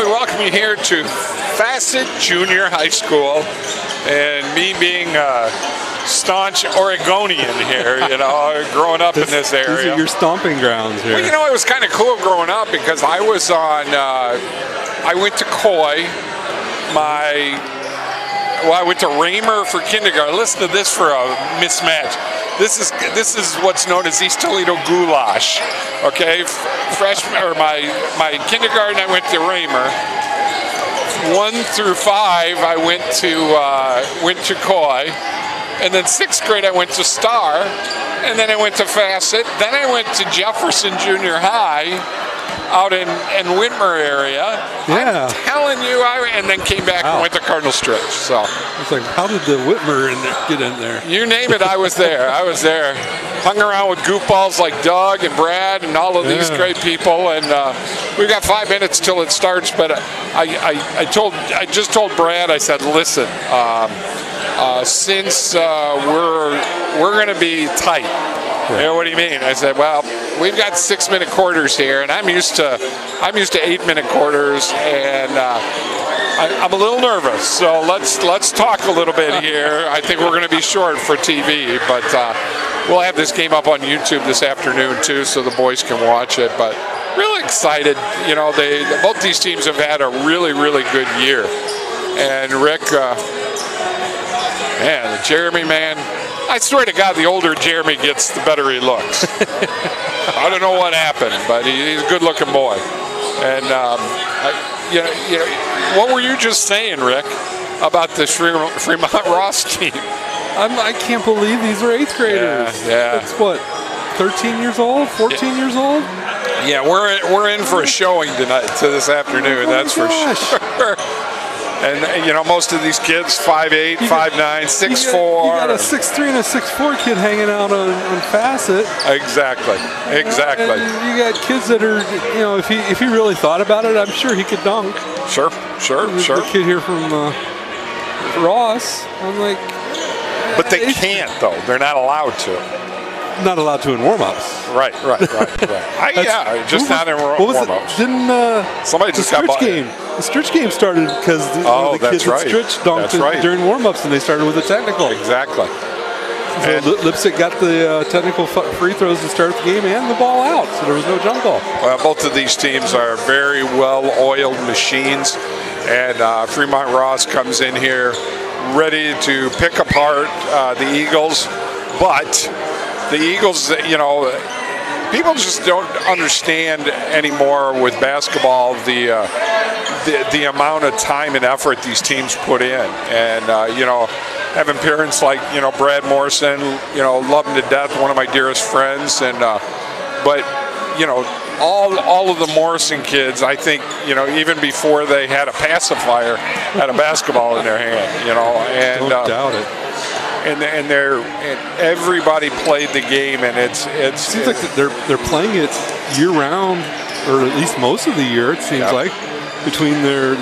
we welcome you here to Facet Junior High School, and me being a staunch Oregonian here, you know, growing up in this area. These are your stomping grounds here. Well, you know, it was kind of cool growing up because I was on, I went to Coy, I went to Raymer for kindergarten. Listen to this for a mismatch. This is what's known as East Toledo goulash. Okay, freshman or my kindergarten I went to Raymer. 1 through 5 I went to Coy, and then 6th grade I went to Star, and then I went to Facet. Then I went to Jefferson Junior High out in Whitmer area. Yeah. I'm telling you, and then came back and went to Cardinal Stritch. So it's like, how did the Whitmer get in there? You name it, I was there. I was there. Hung around with goofballs like Doug and Brad and all of these great people. And we've got 5 minutes till it starts. But I just told Brad, I said, listen, since we're going to be tight. You know, what do you mean? I said, well, we've got 6-minute quarters here, and I'm used to 8-minute quarters, and I'm a little nervous. So let's talk a little bit here. I think we're going to be short for TV, but we'll have this game up on YouTube this afternoon too, so the boys can watch it. But really excited. You know, both these teams have had a really, really good year, and Rick, man, Jeremy, man. I swear to God, the older Jeremy gets, the better he looks. I don't know what happened, but he's a good-looking boy. And you know, what were you just saying, Rick, about the Fremont Ross team? I can't believe these are 8th graders. Yeah. That's what, 13 years old, 14 years old. Yeah, we're in for a showing tonight, this afternoon. That's for sure. And, you know, most of these kids, 5'8", 5'9", 6'4". You got a 6'3" and a 6'4" kid hanging out on Facet. Exactly. And you got kids that are, you know, if he really thought about it, I'm sure he could dunk. Sure. The kid here from Ross, I'm like... But they can't, though. They're not allowed to. Not allowed to in warm-ups. Right. Yeah, just not in warm-ups. Didn't somebody just got game? The Stritch game started because the kids at Stritch dunked during warm-ups, and they started with a technical. Exactly. So Lipstick got the technical free throws to start the game and the ball out, so there was no jump ball. Well, both of these teams are very well-oiled machines, and Fremont Ross comes in here ready to pick apart the Eagles, but the Eagles, you know, people just don't understand anymore with basketball the amount of time and effort these teams put in. And, you know, having parents like, you know, Brad Morrison, you know, love him to death, one of my dearest friends. And but, you know, all of the Morrison kids, I think, you know, even before they had a pacifier, had a basketball in their hand, you know. And, don't doubt it. And everybody played the game, and it seems like they're playing it year round, or at least most of the year. It seems like between their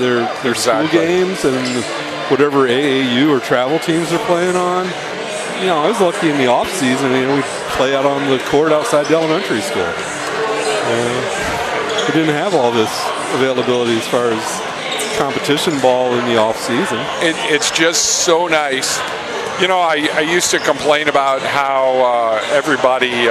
school games and whatever AAU or travel teams they're playing on. You know, I was lucky in the off season. You know, we play out on the court outside the elementary school. We didn't have all this availability as far as competition ball in the off season. It's just so nice. You know, I used to complain about how everybody, you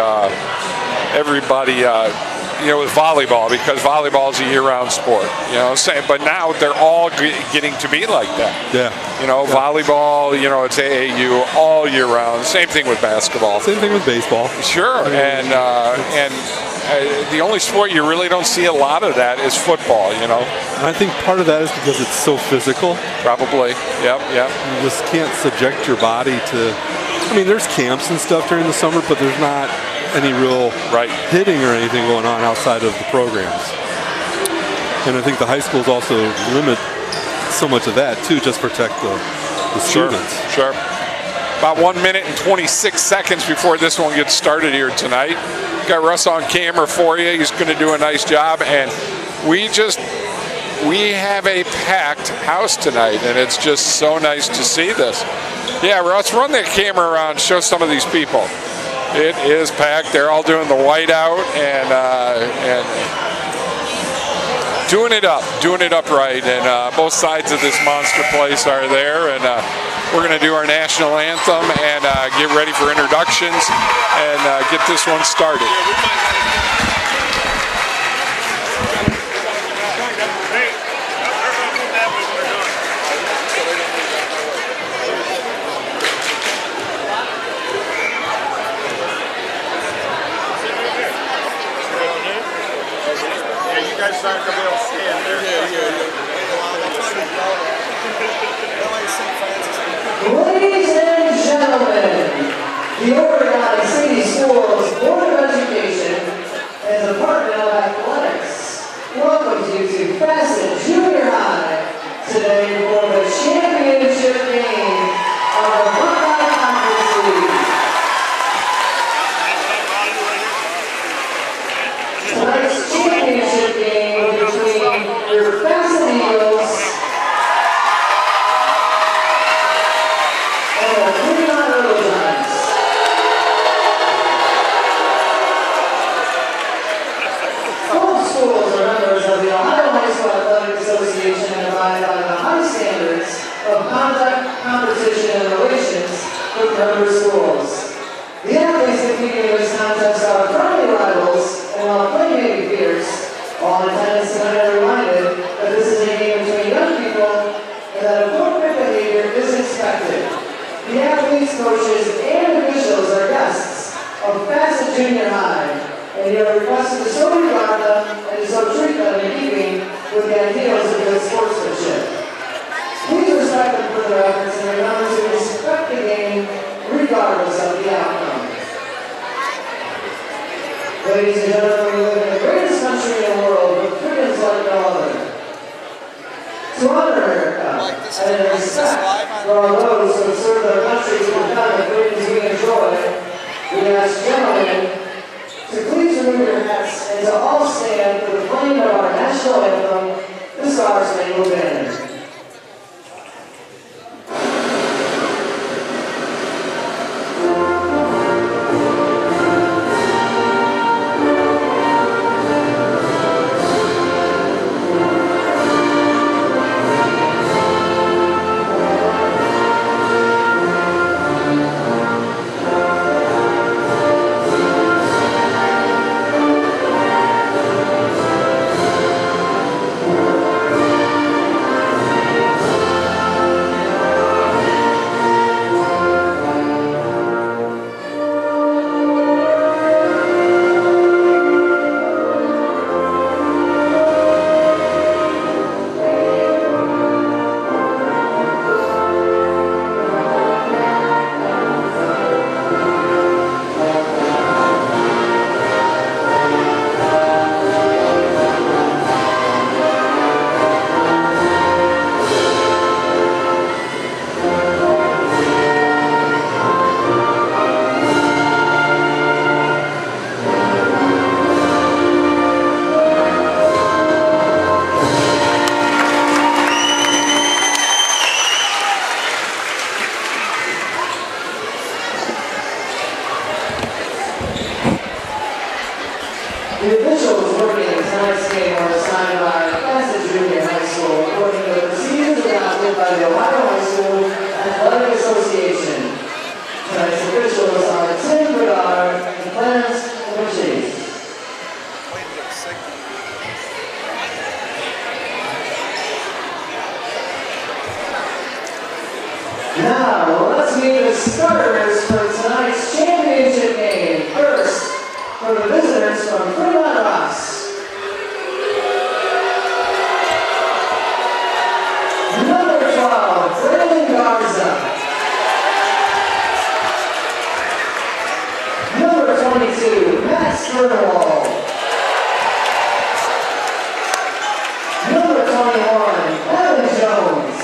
know, with volleyball, because volleyball is a year-round sport. You know, but now they're all getting to be like that. Yeah. You know, volleyball, you know, it's AAU all year round. Same thing with basketball. Same thing with baseball. Sure. And the only sport you really don't see a lot of that is football, you know. And I think part of that is because it's so physical. Probably, yep. You just can't subject your body to, I mean, there's camps and stuff during the summer, but there's not any real hitting or anything going on outside of the programs. And I think the high schools also limit so much of that, too, just protect the students. Sure. About 1 minute and 26 seconds before this one gets started here tonight. Got Russ on camera for you. He's going to do a nice job. And we have a packed house tonight, and it's just so nice to see this. Yeah, Russ, run that camera around, show some of these people. It is packed. They're all doing the whiteout, and doing it up right, and both sides of this monster place are there, and we're going to do our national anthem and get ready for introductions and get this one started. You guys aren't going to be able to stand there. Ladies and gentlemen, the Oregon City Schools Board of Education and the Department of Athletics welcomes you to Bassett Junior High today for the championship game of the Buckeye Conference League. Tonight's championship game between your Bassett Eagles and the Fremont Earlgiants. Both schools are members of the Ohio High School Athletic Association and abide by the high standards of conduct, competition, and relations with member schools. The athletes competing in this contest are friendly rivals, and while play may be fierce, all attendants tonight are reminded that this is a game between young people and that appropriate behavior is expected. The athletes, coaches, and officials are guests of Bassett Junior High, and you are requested to so regard them and to so treat them in keeping with the ideals of good sportsmanship. Please respect them for their efforts and remember to respect the game regardless of the outcome. Ladies and gentlemen, we live in the greatest country in the world with freedoms like no other. To honor America and in respect for all those who have served their country to defend the freedoms we enjoy, we ask gentlemen to please remove your hats and to all stand for the playing of our national anthem, the Star Spangled Banner. The officials working in tonight's game are assigned by Bassett Junior High School according to the procedures adopted by the Ohio High School Athletic Association. Tonight's officials are Tim Bedard and Clarence Chase. Now, let's meet the starters for tonight's championship game. First, for the visitors from Fremont Ross. Number 12, Braylon Garza. Number 22, Matt Sternwald. Number 21, Evan Jones.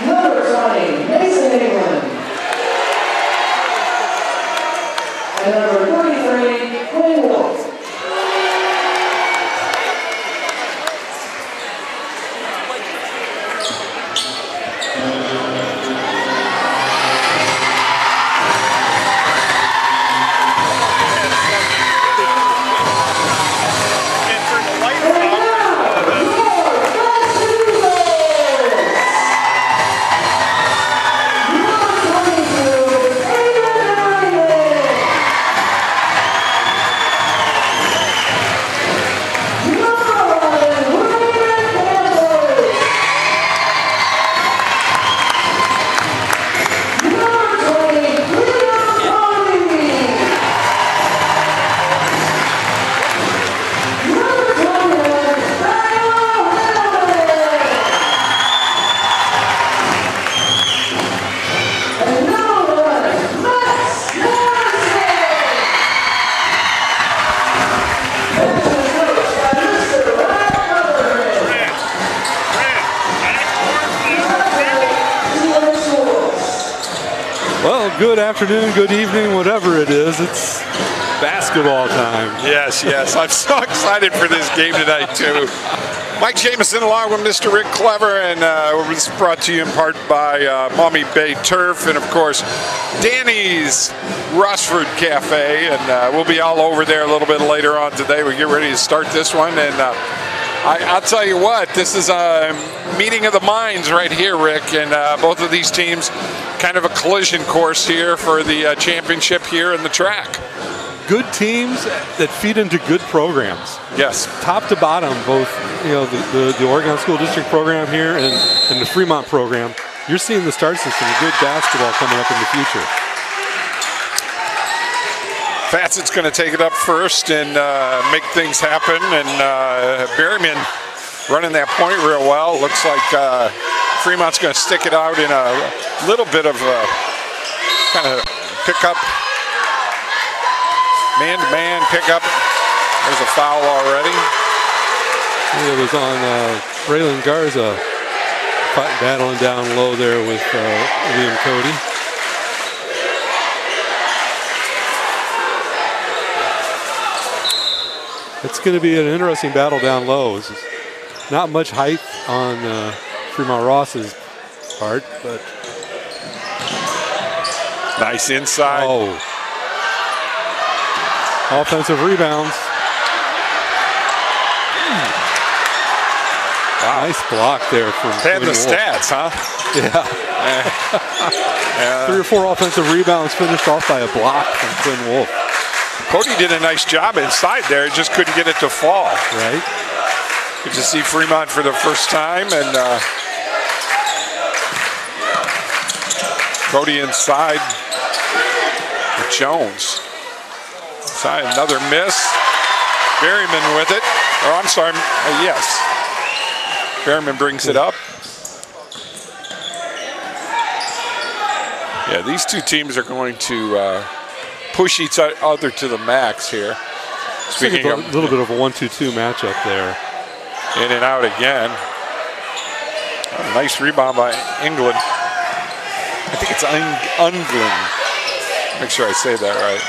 Number 20, Mason England. And number 33, Well, good afternoon, good evening, whatever it is. It's basketball time. Yes, yes. I'm so excited for this game tonight, too. Mike Jameson along with Mr. Rick Clever, and it's brought to you in part by Maumee Bay Turf and, of course, Danny's Rossford Cafe. And we'll be all over there a little bit later on today. We get ready to start this one. And I'll tell you what, this is a meeting of the minds right here, Rick. And both of these teams, kind of a collision course here for the championship here in the track. Good teams that feed into good programs. Yes. Top to bottom, both the Oregon School District program here and the Fremont program. You're seeing the starts of some good basketball coming up in the future. Facet's going to take it up first and make things happen. And Berryman running that point real well. Looks like Fremont's going to stick it out in a little bit of a kind of pickup. Man-to-man pickup. There's a foul already. It was on Braylon Garza battling down low there with Liam Cody. It's going to be an interesting battle down low. It's not much height on Fremont Ross's part, but nice inside. Oh. Offensive rebounds. Wow. Nice block there from Had the stats, huh? Yeah. 3 or 4 offensive rebounds finished off by a block from Quinn Wolf. Cody did a nice job inside there, just couldn't get it to fall. Right. Good to see Fremont for the first time, and Cody inside with Jones. Inside, another miss. Berryman with it. Oh, I'm sorry. Yes. Berryman brings it up. Yeah, these two teams are going to push each other to the max here. Speaking of a little bit of a 1-2-2 matchup there. In and out again. Oh, nice rebound by England. I think it's Ungling. Make sure I say that right.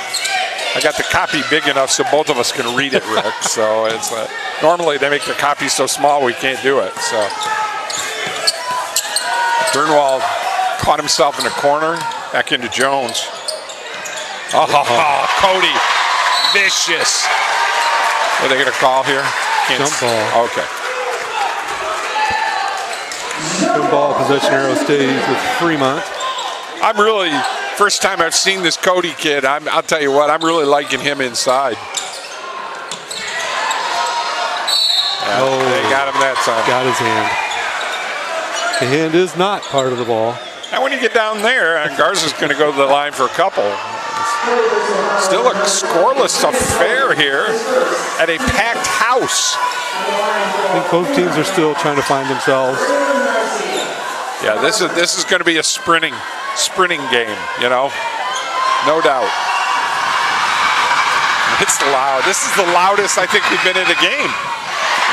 I got the copy big enough so both of us can read it, Rick. So it's normally they make the copy so small we can't do it. So Burnwald caught himself in a corner. Back into Jones. Oh, Cody, vicious. What are they going to call here? Jump ball. Okay. Jump ball, possession arrow stays with Fremont. I'm really, first time I've seen this Cody kid, I'll tell you what, I'm really liking him inside. Yeah, they got him that time. Got his hand. The hand is not part of the ball. Now when you get down there, Garza's going to go to the line for a couple. Still a scoreless affair here at a packed house. I think both teams are still trying to find themselves. Yeah, this is going to be a sprinting game, you know, no doubt. It's loud. This is the loudest I think we've been in a game,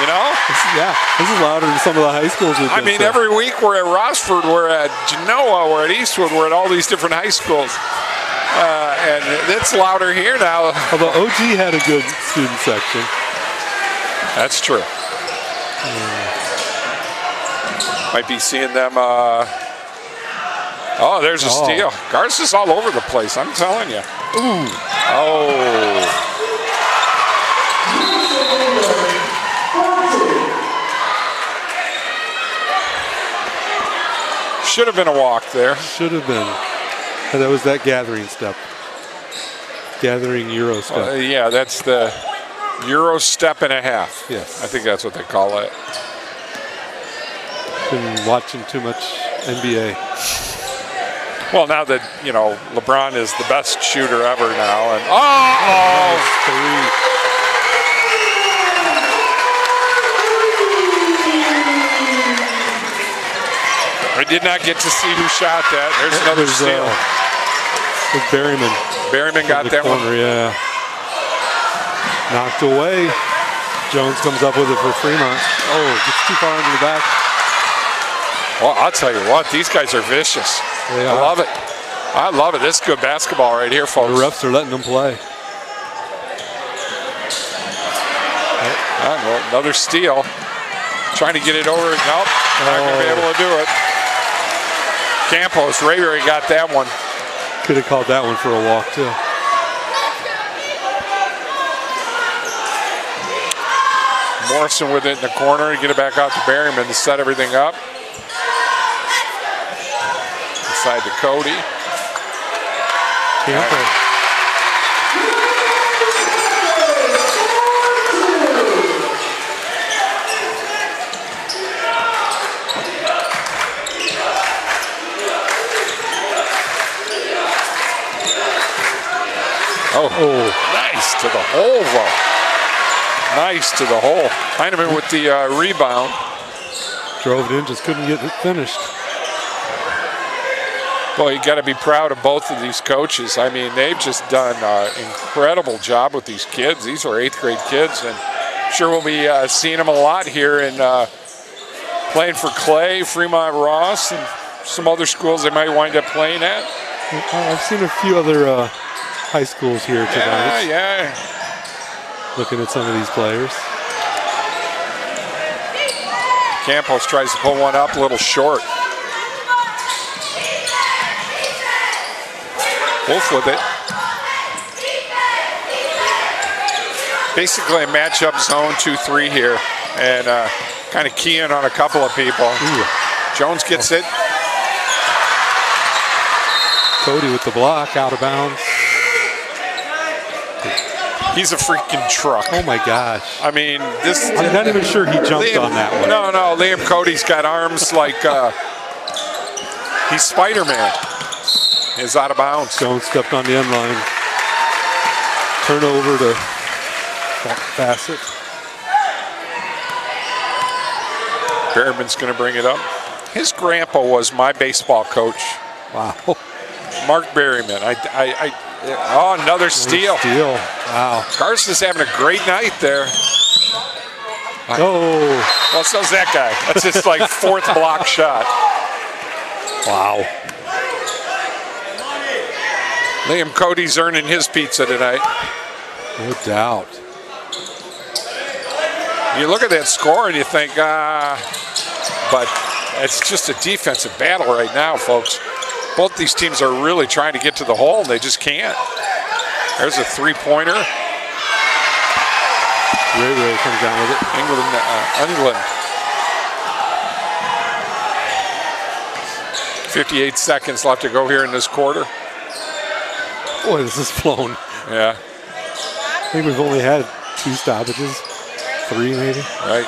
you know? This is louder than some of the high schools. I mean, every week we're at Rossford, we're at Genoa, we're at Eastwood, we're at all these different high schools. And it's louder here now. Although OG had a good student section. That's true. Might be seeing them. Oh, there's a steal. Garza's all over the place, I'm telling you. Ooh. Oh. Should have been a walk there. Should have been. And that was that gathering step. Gathering Euro step. Yeah, that's the Euro step and a half. Yes. I think that's what they call it. Been watching too much NBA. Well, now that, you know, LeBron is the best shooter ever now. And I did not get to see who shot that. There's another steal. With Berryman. Berryman got that corner, one. Yeah. Knocked away. Jones comes up with it for Fremont. Oh, gets too far into the back. Well, I'll tell you what, these guys are vicious. I love it. I love it. This is good basketball right here, folks. The refs are letting them play. Another steal. Trying to get it over. Nope. Not going to be able to do it. Campos, Ray got that one. Could have called that one for a walk, too. Morrison with it in the corner to get it back out to Berryman to set everything up. Inside to Cody. Campos. Oh, nice to the hole, though. Nice to the hole. Heineman with the rebound. Drove it in, just couldn't get it finished. Well, you got to be proud of both of these coaches. I mean, they've just done an incredible job with these kids. These are 8th grade kids, and I'm sure we'll be seeing them a lot here in playing for Clay, Fremont Ross, and some other schools they might wind up playing at. I've seen a few other high schools here tonight. Yeah. Looking at some of these players. Campos tries to pull one up, a little short. Wolf with it. Basically a matchup zone 2-3 here, and kind of keying on a couple of people. Ooh. Jones gets it. Cody with the block, out of bounds. He's a freaking truck. Oh my gosh. I mean, this. I'm not even sure he jumped on that one. No, Liam Cody's got arms like he's Spider-Man. Is out of bounds. Jones stepped on the end line. Turnover to Bassett. Berryman's going to bring it up. His grandpa was my baseball coach. Wow. Mark Berryman. Oh, another steal. Wow. Carson's having a great night there. Oh. Well, so's that guy. That's his like 4th block shot. Wow. Liam Cody's earning his pizza tonight. No doubt. You look at that score and you think, but it's just a defensive battle right now, folks. Both these teams are really trying to get to the hole, and they just can't. There's a 3-pointer. Ray comes down with it. England. 58 seconds left to go here in this quarter. Boy, this is flown. Yeah. I think we've only had 2 stoppages. 3 maybe. Right.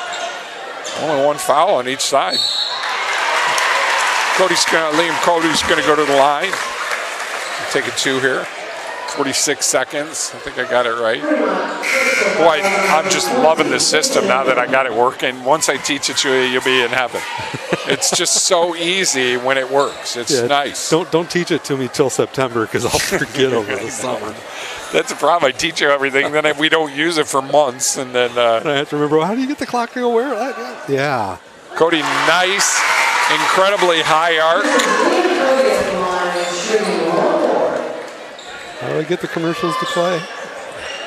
Only 1 foul on each side. Liam Cody's going to go to the line. Take a 2 here. 46 seconds. I think I got it right. Boy, I'm just loving this system now that I got it working. Once I teach it to you, you'll be in heaven. It's just so easy when it works. It's nice. Don't teach it to me till September because I'll forget over the summer. That's the problem. I teach you everything, then we don't use it for months, and then and I have to remember, how do you get the clock to go where? Yeah. Cody, nice, incredibly high arc. How do I get the commercials to play?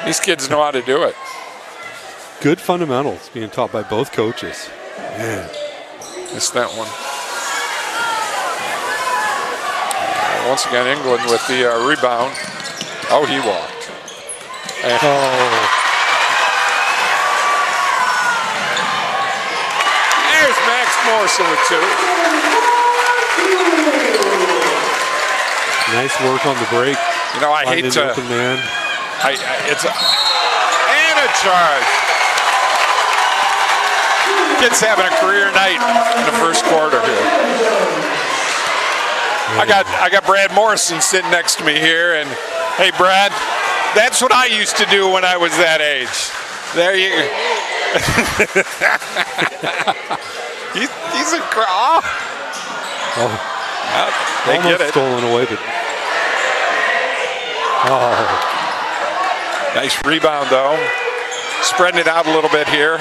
These kids know how to do it. Good fundamentals being taught by both coaches. Man. Missed that one. Once again, England with the rebound. Oh, he walked. There's Max Morrison with 2. Nice work on the break. You know, I hate to. Open man. And a charge. Kid's having a career night in the first quarter here. I got Brad Morrison sitting next to me here, and hey, Brad, that's what I used to do when I was that age. There you go. He's a they almost get it. Stolen away, but nice rebound though. Spreading it out a little bit here.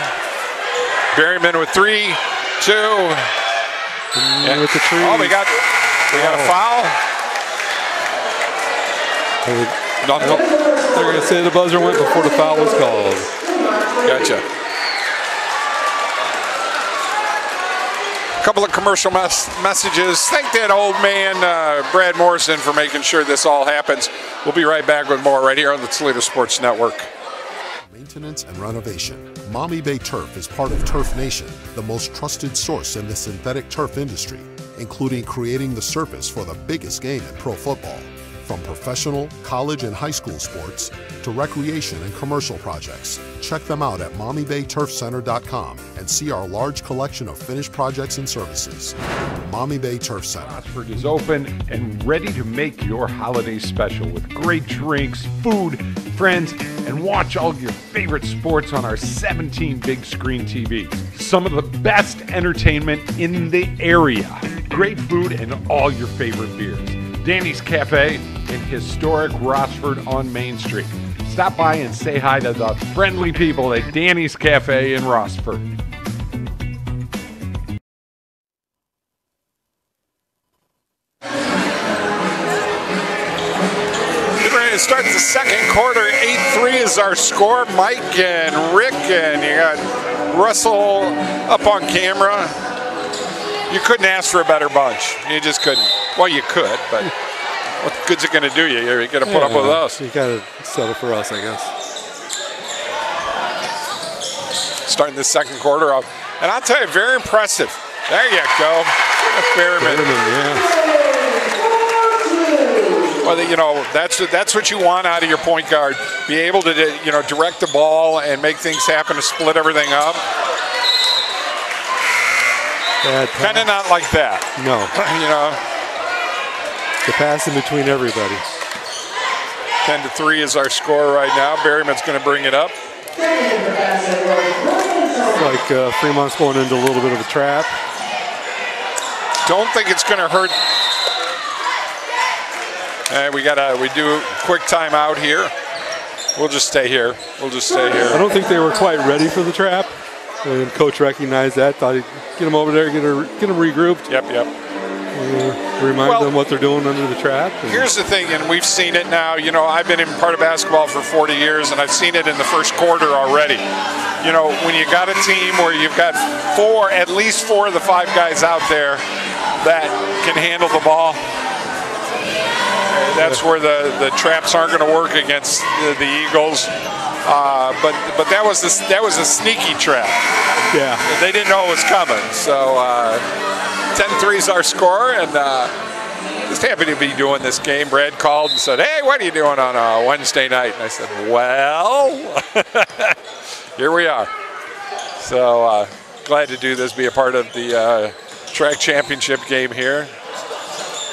Berryman with 3, 2. With the tree. Oh, we got a foul. Nope. They're going to say the buzzer went before the foul was called. Gotcha. A couple of commercial messages. Thank that old man, Brad Morrison, for making sure this all happens. We'll be right back with more right here on the Toledo Sports Network. Maintenance and renovation. Maumee Bay Turf is part of Turf Nation, the most trusted source in the synthetic turf industry, including creating the surface for the biggest game in pro football. From professional, college, and high school sports to recreation and commercial projects, check them out at MaumeeBayTurfCenter.com and see our large collection of finished projects and services. Maumee Bay Turf Center. Rossford is open and ready to make your holidays special with great drinks, food, friends, and watch all of your favorite sports on our 17 big screen TVs. Some of the best entertainment in the area. Great food and all your favorite beers. Danny's Cafe in historic Rossford on Main Street. Stop by and say hi to the friendly people at Danny's Cafe in Rossford. Getting ready to start the second quarter. 8-3 is our score. Mike and Rick, and you got Russell up on camera. You couldn't ask for a better bunch. You just couldn't. Well, you could, but what good's it going to do you? You're going to put up with us. You got to settle for us, I guess. Starting the second quarter off. And I'll tell you, very impressive. There you go. That's Berryman. Well, you know, that's what you want out of your point guard. Be able to, you know, direct the ball and make things happen to split everything up. Kind of not like that. No. You know. The pass in between everybody. 10-3 is our score right now. Berryman's going to bring it up. It's like Fremont's going into a little bit of a trap. Don't think it's going to hurt. And we do a quick timeout here. We'll just stay here. I don't think they were quite ready for the trap. And coach recognized that. Thought he'd get them over there, get them regrouped. Yep. Remind them what they're doing under the trap. Here's the thing, and we've seen it now. You know, I've been in part of basketball for 40 years, and I've seen it in the first quarter already. You know, when you got a team where you've got at least four of the five guys out there that can handle the ball, that's where the traps aren't going to work against the Eagles. But that was a sneaky trap. Yeah, they didn't know it was coming. So 10-3 is our score, and just happy to be doing this game. Brad called and said, "Hey, what are you doing on a Wednesday night?" And I said, "Well, here we are." So glad to do this, be a part of the track championship game here.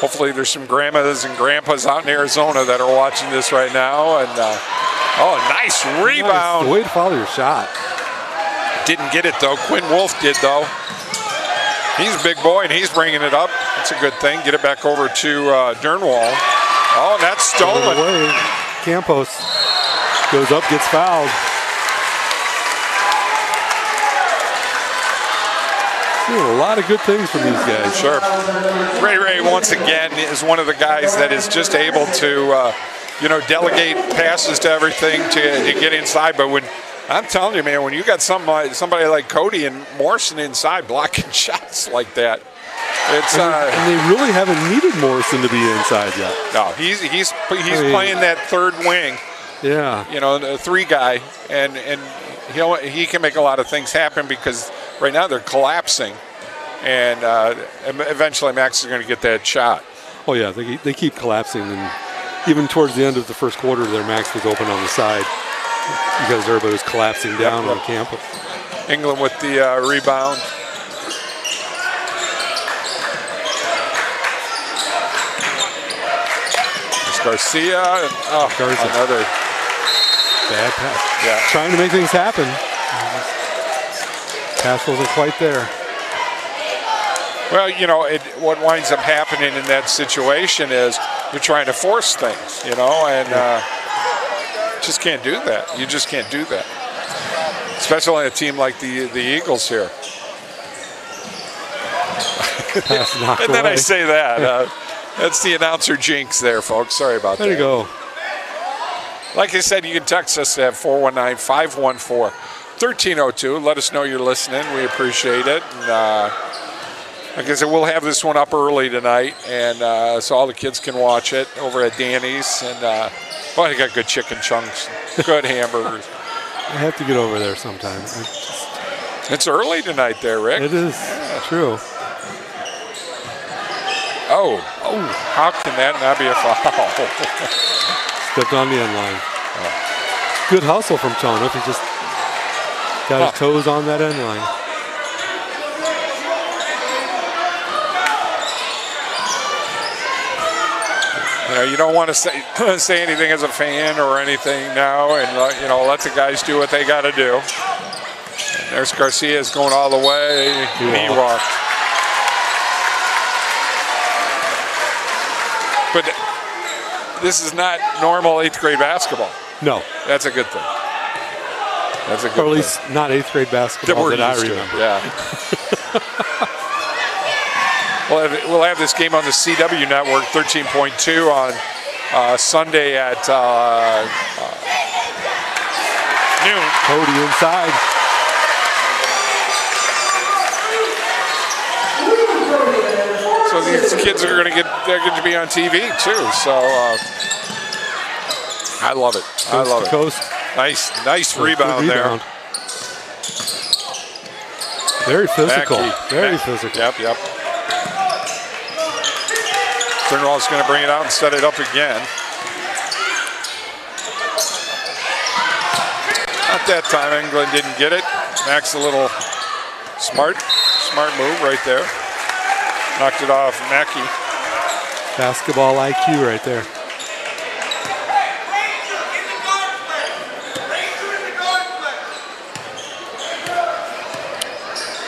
Hopefully there's some grandmas and grandpas out in Arizona that are watching this right now. And nice rebound. Nice. The way to follow your shot. Didn't get it though. Quinn Wolf did though. He's a big boy and he's bringing it up. That's a good thing. Get it back over to Dernwall. Oh, that's stolen. Campos goes up, gets fouled. Seeing a lot of good things from these guys. Sure. Ray once again is one of the guys that is just able to, delegate passes to everything to get inside. But when I'm telling you, man, when you got somebody like Cody and Morrison inside blocking shots like that, it's and they really haven't needed Morrison to be inside yet. No, he's playing that third wing. Yeah. You know, the three guy, and he can make a lot of things happen because right now they're collapsing, and eventually Max is going to get that shot. Oh yeah, they keep collapsing, and even towards the end of the first quarter, their Max was open on the side because everybody was collapsing down on campus. England with the rebound. There's Garcia, and Garcia. Another bad pass. Yeah, trying to make things happen. Pass wasn't quite there. Well, what winds up happening in that situation is you're trying to force things, and just can't do that. You just can't do that, especially on a team like the Eagles here. Pass knocked and then away. I say that. That's the announcer jinx there, folks. Sorry about that. There you go. Like I said, you can text us at 419-514-1302. Let us know you're listening. We appreciate it. And, like I said, we'll have this one up early tonight, and so all the kids can watch it over at Danny's. And well, they got good chicken chunks, good hamburgers. I have to get over there sometime. It's early tonight there, Rick. It is true. Oh, how can that not be a foul? Stepped on the end line. Good hustle from Tona. He just got his toes on that end line. You know, you don't want to say anything as a fan or anything now, and you know, let the guys do what they got to do. And there's Garcia's going all the way. He walked. But this is not normal 8th grade basketball. No. That's a good thing. That's a good thing. Or at least not 8th grade basketball that I remember. Yeah. We'll have this game on the CW network, 13.2 on Sunday at noon. Cody inside. So these kids are going to be on TV too. So I love it. I love it. Coast. Nice rebound there. Very physical. Mackey. Very physical. Yep. Turnwell's going to bring it out and set it up again. Not that time. England didn't get it. Max a little smart move right there. Knocked it off Mackey. Basketball IQ right there.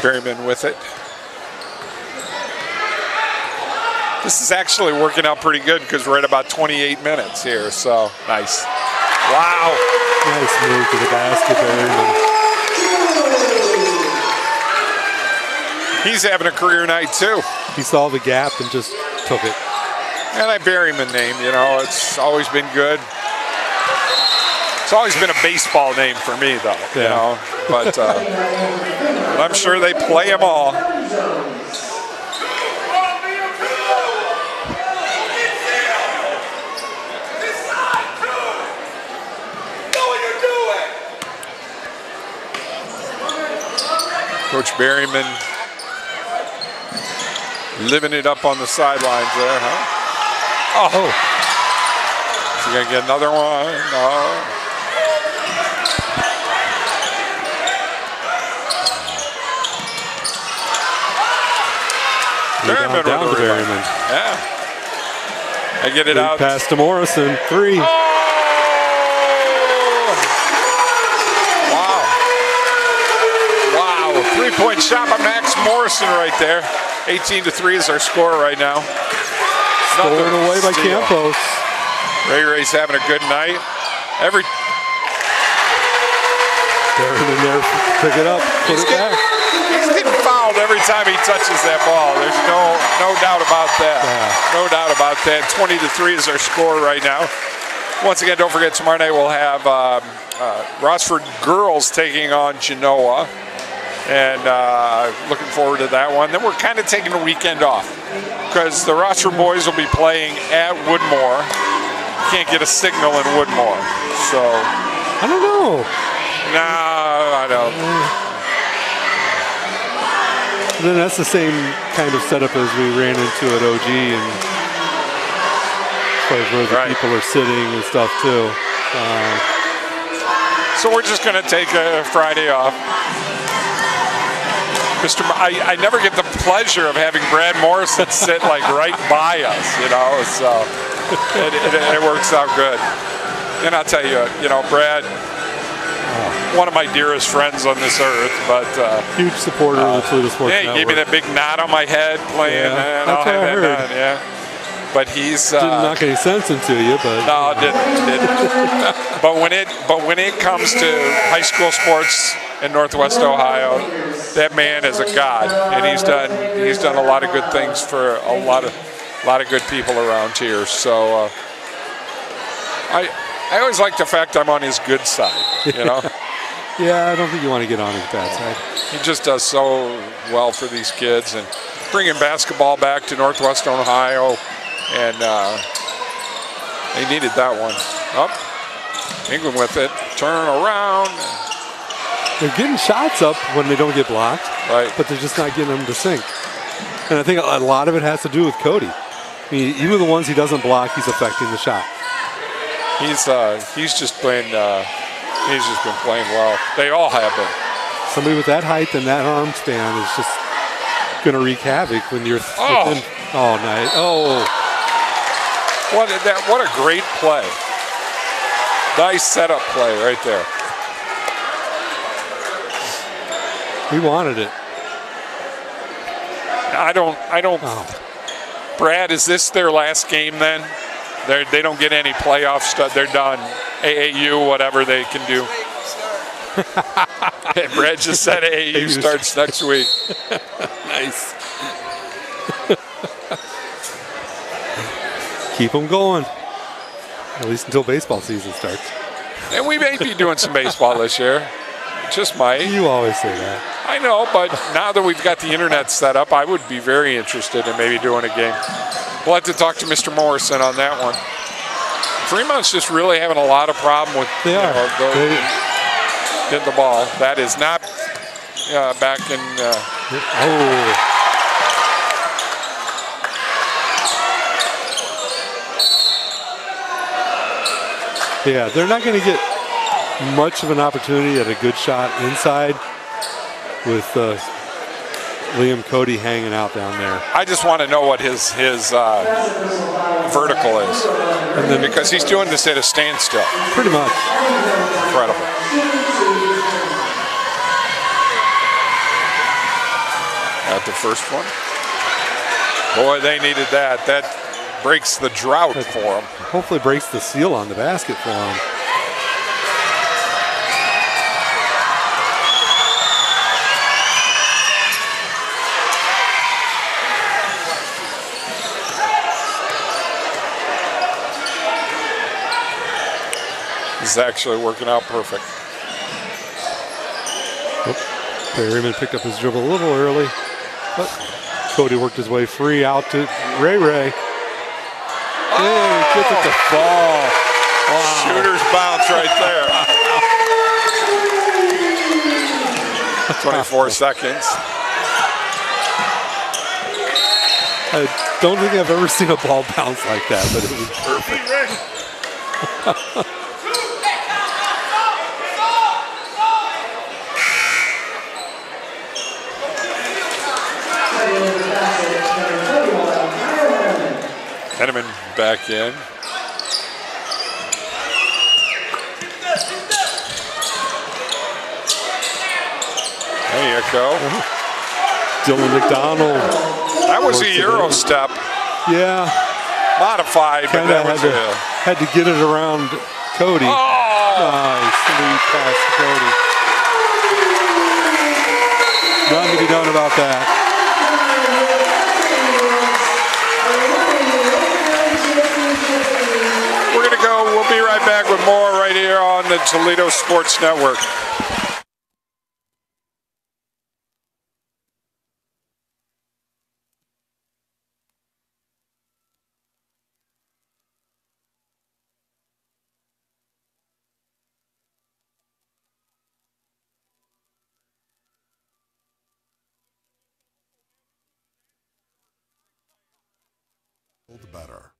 Berryman with it. This is actually working out pretty good because we're at about 28 minutes here, so nice. Wow. Nice move to the basket, Berryman. He's having a career night too. He saw the gap and just took it. And that Berryman name, you know, it's always been good. It's always been a baseball name for me, though, you know. But I'm sure they play them all. Coach Berryman living it up on the sidelines there, huh? Oh. Is he going to get another one? No. Berryman down to Berryman. Yeah. I get it Big out. pass to Morrison. 3. Oh! Wow. 3-point shot by Max Morrison right there. 18-3 is our score right now. Stolen away by Campos. Ray's having a good night. Berryman there, pick it up, put it back. He's getting fouled every time he touches that ball. There's no doubt about that. No doubt about that. 20-3 is our score right now. Once again, don't forget, tomorrow night we'll have Rossford girls taking on Genoa. And looking forward to that one. Then we're kind of taking a weekend off because the Rossford boys will be playing at Woodmore. Can't get a signal in Woodmore. So I don't know. No, I don't. Then that's the same kind of setup as we ran into at OG, and where the people are sitting and stuff too. So we're just going to take a Friday off. I never get the pleasure of having Brad Morrison sit like right by us, you know, so it works out good. And I'll tell you, you know, Brad, one of my dearest friends on this earth, but huge supporter of the Toledo Sports Network. Yeah, he gave me that big knot on my head playing. Yeah, that's what I heard. Yeah, but he's didn't knock any sense into you, but no, it didn't. But when it comes to high school sports in Northwest Ohio, that man is a god, and he's done a lot of good things for a lot of good people around here. So I always like the fact I'm on his good side, you know? Yeah, I don't think you want to get on his bad side. He just does so well for these kids, and bringing basketball back to Northwestern Ohio, and they needed that one. Up, England with it, turn around. They're getting shots up when they don't get blocked, Right. but they're just not getting them to sink. And I think a lot of it has to do with Cody. I mean, even the ones he doesn't block, he's affecting the shot. He's just been playing well. They all have been. Somebody with that height and that arm span is just going to wreak havoc when you're within. Oh, nice. Oh. What a great play. Nice setup play right there. He wanted it. I don't. Oh. Brad, is this their last game then? They don't get any playoff stuff. They're done. AAU, whatever they can do. Brad just said AAU starts next week. Nice. Keep them going. At least until baseball season starts. And we may be doing some baseball this year. Just might. You always say that. I know, but now that we've got the internet set up, I would be very interested in maybe doing a game. We'll have to talk to Mr. Morrison on that one. Fremont's just really having a lot of problem with getting the ball. That is not back in. Yeah, they're not going to get much of an opportunity at a good shot inside with Liam Cody hanging out down there. I just want to know what his vertical is, and then because he's doing this at a standstill. Pretty much. Incredible. At the first one. Boy, they needed that. That breaks the drought for them. Hopefully breaks the seal on the basket for them. This is actually working out perfect. Perryman picked up his dribble a little early, but Cody worked his way free out to Ray. Hey, gets it to fall. Wow. Shooter's bounce right there. 24 seconds. I don't think I've ever seen a ball bounce like that, but it was perfect. Henneman back in. There you go. Dylan McDonald. That was a Euro step. Yeah. Modified, but that was had to get it around Cody. Nice. Sweet pass to Cody. Nothing to be done about that. We're going to go. We'll be right back with more right here on the Toledo Sports Network. Better.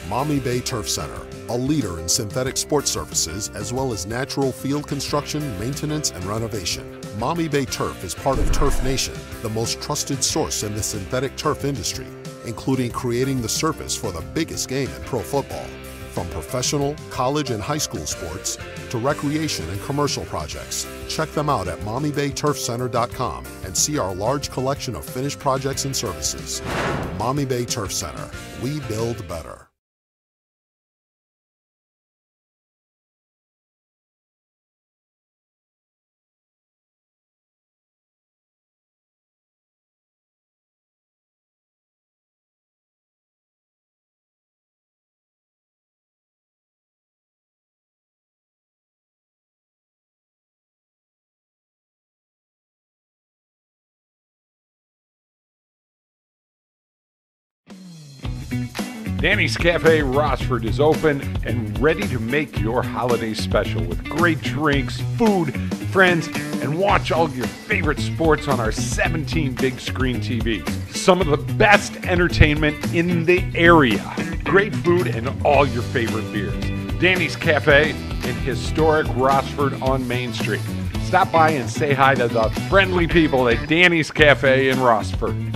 Maumee Bay Turf Center, a leader in synthetic sports services as well as natural field construction, maintenance, and renovation. Maumee Bay Turf is part of Turf Nation, the most trusted source in the synthetic turf industry, including creating the surface for the biggest game in pro football. From professional, college, and high school sports to recreation and commercial projects, check them out at MaumeeBayTurfCenter.com and see our large collection of finished projects and services. Maumee Bay Turf Center, we build better. Danny's Cafe Rossford is open and ready to make your holiday special with great drinks, food, friends, and watch all your favorite sports on our 17 big screen TVs. Some of the best entertainment in the area. Great food and all your favorite beers. Danny's Cafe in historic Rossford on Main Street. Stop by and say hi to the friendly people at Danny's Cafe in Rossford.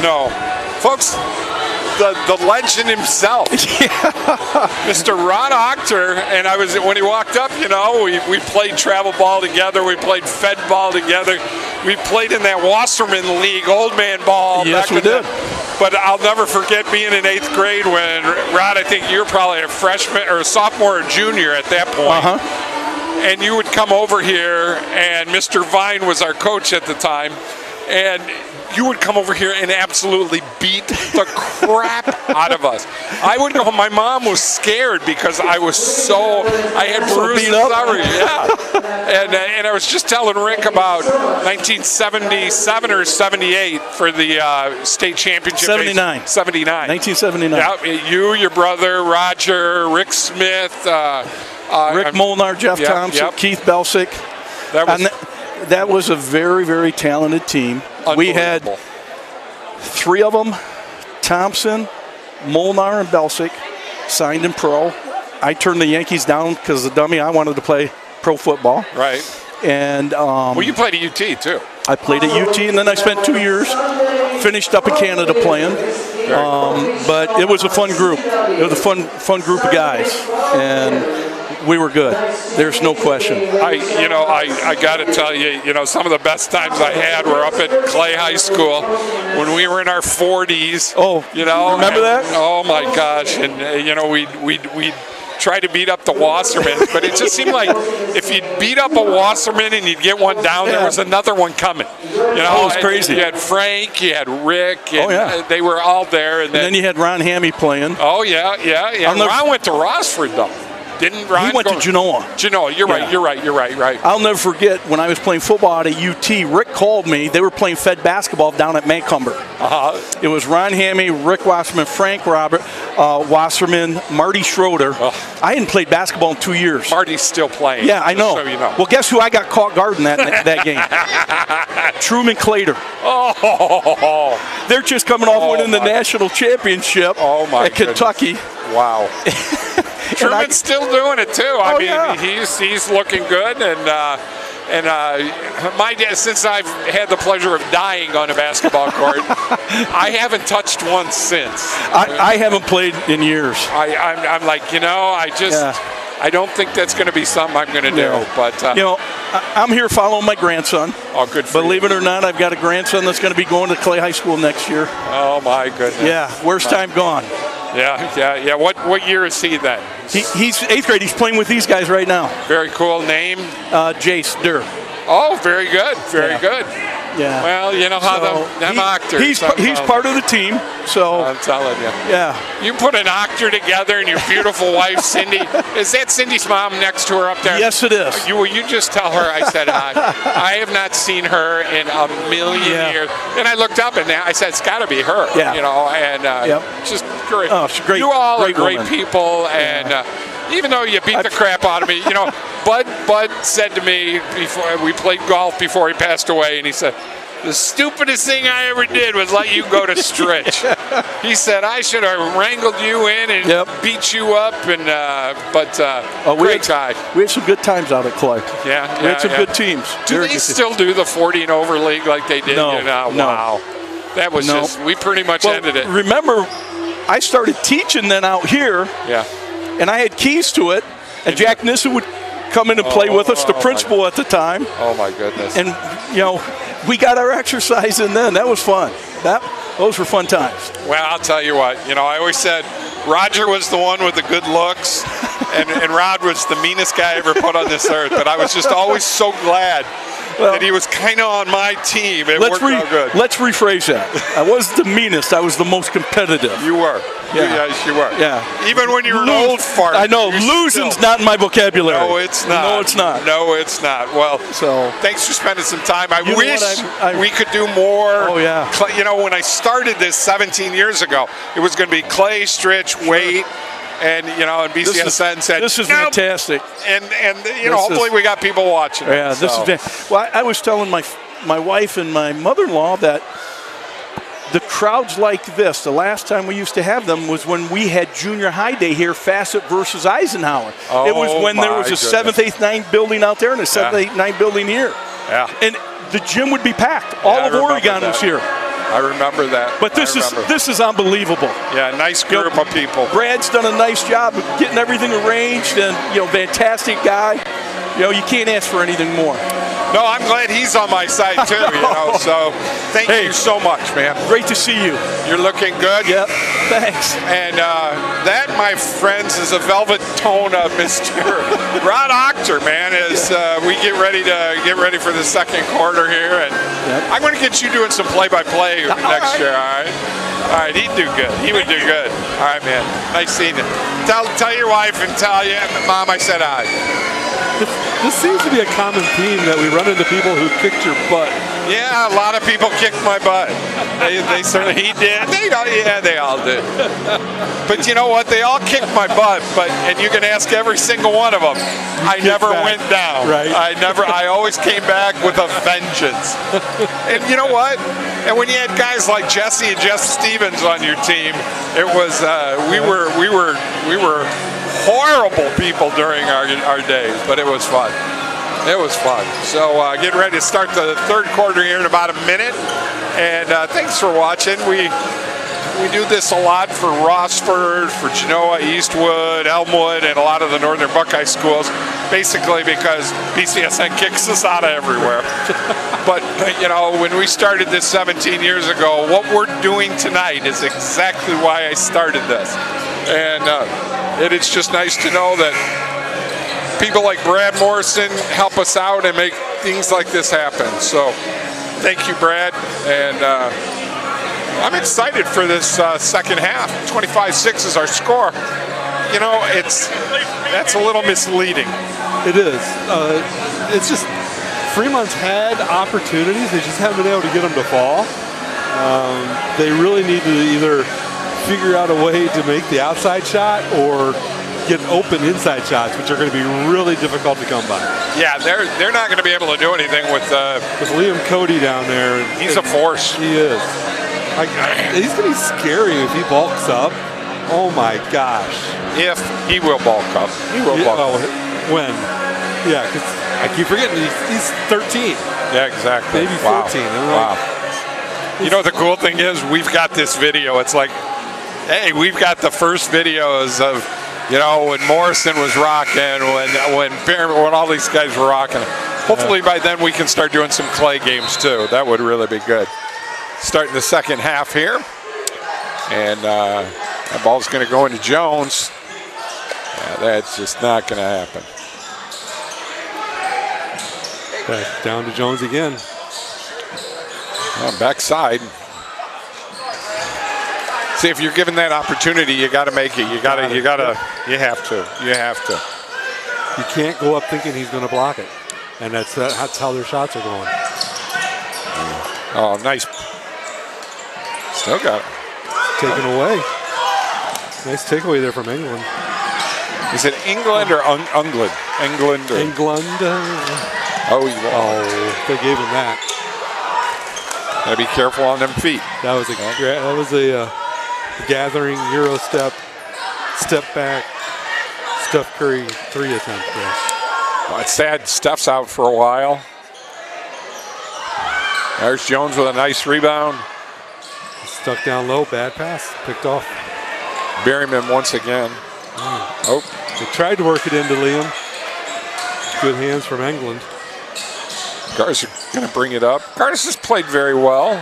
No. Folks, the legend himself, Mr. Ron Octor, and when he walked up, we played travel ball together, we played fed ball together, we played in that Wasserman League, old man ball. Yes, we did. But I'll never forget being in 8th grade when, Rod, I think you were probably a freshman or a sophomore or junior at that point. And you would come over here, and Mr. Vine was our coach at the time, and you would come over here and absolutely beat the crap out of us. I would go home. My mom was scared because I had bruises everywhere. Yeah. And I was just telling Rick about 1977 or 78 for the state championship. 79. 1979. Yeah, you, your brother, Roger, Rick Smith. Rick Molnar, Jeff Thompson, Keith Belsick. That was a very, very talented team. We had 3 of them, Thompson, Molnar, and Belsick, signed in pro. I turned the Yankees down because the dummy, I wanted to play pro football. Right. And well, you played at UT too. I played at UT, and then I spent 2 years, finished up in Canada playing. But it was a fun group. It was a fun group of guys, and we were good. There's no question. I got to tell you, some of the best times I had were up at Clay High School when we were in our 40s. Oh, remember that? Oh my gosh! And we'd try to beat up the Wasserman, but it just seemed like if you'd beat up a Wasserman and you'd get one down, there was another one coming. It was crazy. You had Frank, you had Rick, and they were all there. And then you had Ron Hammy playing. Oh yeah. Ron went to Rossford though. Didn't Ron? He went to Genoa. Genoa, you're right. I'll never forget when I was playing football at UT, Rick called me. They were playing Fed basketball down at Mancumber. It was Ron Hammy, Rick Wasserman, Frank Robert, Wasserman, Marty Schroeder. I hadn't played basketball in 2 years. Marty's still playing. Yeah, I know. So you know. Well, guess who I got caught guarding that game? Truman Clater. Oh. They're just coming off winning the national championship at Kentucky. Wow. Truman's still doing it too. I mean, he's looking good, and my dad, since I've had the pleasure of dying on a basketball court, I haven't touched one since. I haven't played in years. I'm like, I don't think that's going to be something I'm going to do. But I'm here following my grandson. Oh, good for Believe it or not, I've got a grandson that's going to be going to Clay High School next year. Oh my goodness. Yeah, where's time gone? Yeah. What year is he then? He's 8th grade. He's playing with these guys right now. Very cool name. Jace Durr. Oh, very good. Very good. Yeah. Well, you know how them Octors. He's part of the team. So I'm telling you. Yeah. You put an Octor together and your beautiful wife, Cindy. Is that Cindy's mom next to her up there? Yes, it is. You just tell her I said hi. I have not seen her in a million years. And I looked up and I said, it's got to be her. Yeah. Just great. Oh, she's great. You all are great woman. people, and even though you beat the crap out of me, Bud said to me before we played golf before he passed away, and he said, the stupidest thing I ever did was let you go to Stritch. He said, I should have wrangled you in and beat you up, great guy. We had some good times out at Clay. Yeah. We had some good teams. Do they still do the 40 and over league like they did? No. Wow. That was we pretty much ended it. Remember, I started teaching then out here. Yeah. and I had keys to it, and Jack Nissen would come in and play with us, the principal at the time. Oh, my goodness. And, we got our exercise in then. That was fun. Those were fun times. Well, I'll tell you what. I always said Roger was the one with the good looks, and Rod was the meanest guy I ever put on this earth. But I was just always so glad that he was kind of on my team. It worked out good. Let's rephrase that. I was the meanest. I was the most competitive. You were. Yeah. Yes, you were. Yeah. Even when you were an old fart. I know. Losing's not in my vocabulary. No, it's not. No, it's not. No, it's not. Well, thanks for spending some time. I wish we could do more. Oh, yeah. When I started this 17 years ago, it was going to be clay, stretch, weight. And BCSN said this is fantastic, and hopefully we got people watching. Yeah, this is. Well, I was telling my wife and my mother-in-law that the crowds like this. The last time we used to have them was when we had junior high day here, Fassett versus Eisenhower. It was when there was a 7th, 8th, 9th building out there and a 7th, 8th, 9th building here. Yeah, and the gym would be packed. All of Oregon was here. I remember that. But this is unbelievable. Yeah, nice group of people. Brad's done a nice job of getting everything arranged, and fantastic guy. You can't ask for anything more. No, I'm glad he's on my side too. So thank you so much, man. Great to see you. You're looking good. Yep. Thanks. And that, my friends, is a velvet tone of Mr. Rod Octor, man. As we get ready for the second quarter here, and I'm going to get you doing some play-by-play next year. All right, he'd do good. He would do good. All right, man. Nice seeing you. Tell your wife and tell Mom I said hi. This seems to be a common theme that we run into people who kicked your butt. Yeah, a lot of people kicked my butt. They certainly, he did. They all did. But you know what? They all kicked my butt. And you can ask every single one of them. I never went down. Right. I always came back with a vengeance. And you know what? And when you had guys like Jesse and Jeff Stevens on your team, it was we were horrible people during our days, but it was fun. It was fun. So getting ready to start the third quarter here in about a minute. And thanks for watching. We do this a lot for Rossford, for Genoa, Eastwood, Elmwood, and a lot of the Northern Buckeye schools, basically because BCSN kicks us out of everywhere. But, when we started this 17 years ago, what we're doing tonight is exactly why I started this. And it is just nice to know that people like Brad Morrison help us out and make things like this happen. So thank you, Brad. And I'm excited for this second half. 25-6 is our score. That's a little misleading. It is. It's just Fremont's had opportunities. They just haven't been able to get them to fall. They really need to either figure out a way to make the outside shot or get open inside shots, which are going to be really difficult to come by. Yeah, they're not going to be able to do anything with Liam Cody down there. He's a force. He is. He's going to be scary if he bulks up. Oh my gosh. If he will bulk up. He will bulk up. When? Yeah, because I keep forgetting he's 13. Yeah, exactly. Maybe 14. Wow. The cool thing is we've got this video. It's like, hey, we've got the first videos of, when Morrison was rocking, when all these guys were rocking. Hopefully by then we can start doing some clay games too. That would really be good. Starting the second half here. And that ball's going to go into Jones. Yeah, that's just not going to happen. Back down to Jones again. Backside. See, if you're given that opportunity, you got to make it. You have to. You can't go up thinking he's going to block it, and that's how their shots are going. Oh, nice. Still got it. Taken away. Nice takeaway there from England. Is it England or England? England. They gave him that. Gotta be careful on them feet. That was a gathering Euro step back, Steph Curry 3 attempt there. Well, it's sad Steph's out for a while. There's Jones with a nice rebound. Stuck down low, bad pass, picked off. Berryman once again. Oh. They tried to work it into Liam. Good hands from England. Garza going to bring it up. Garza's played very well.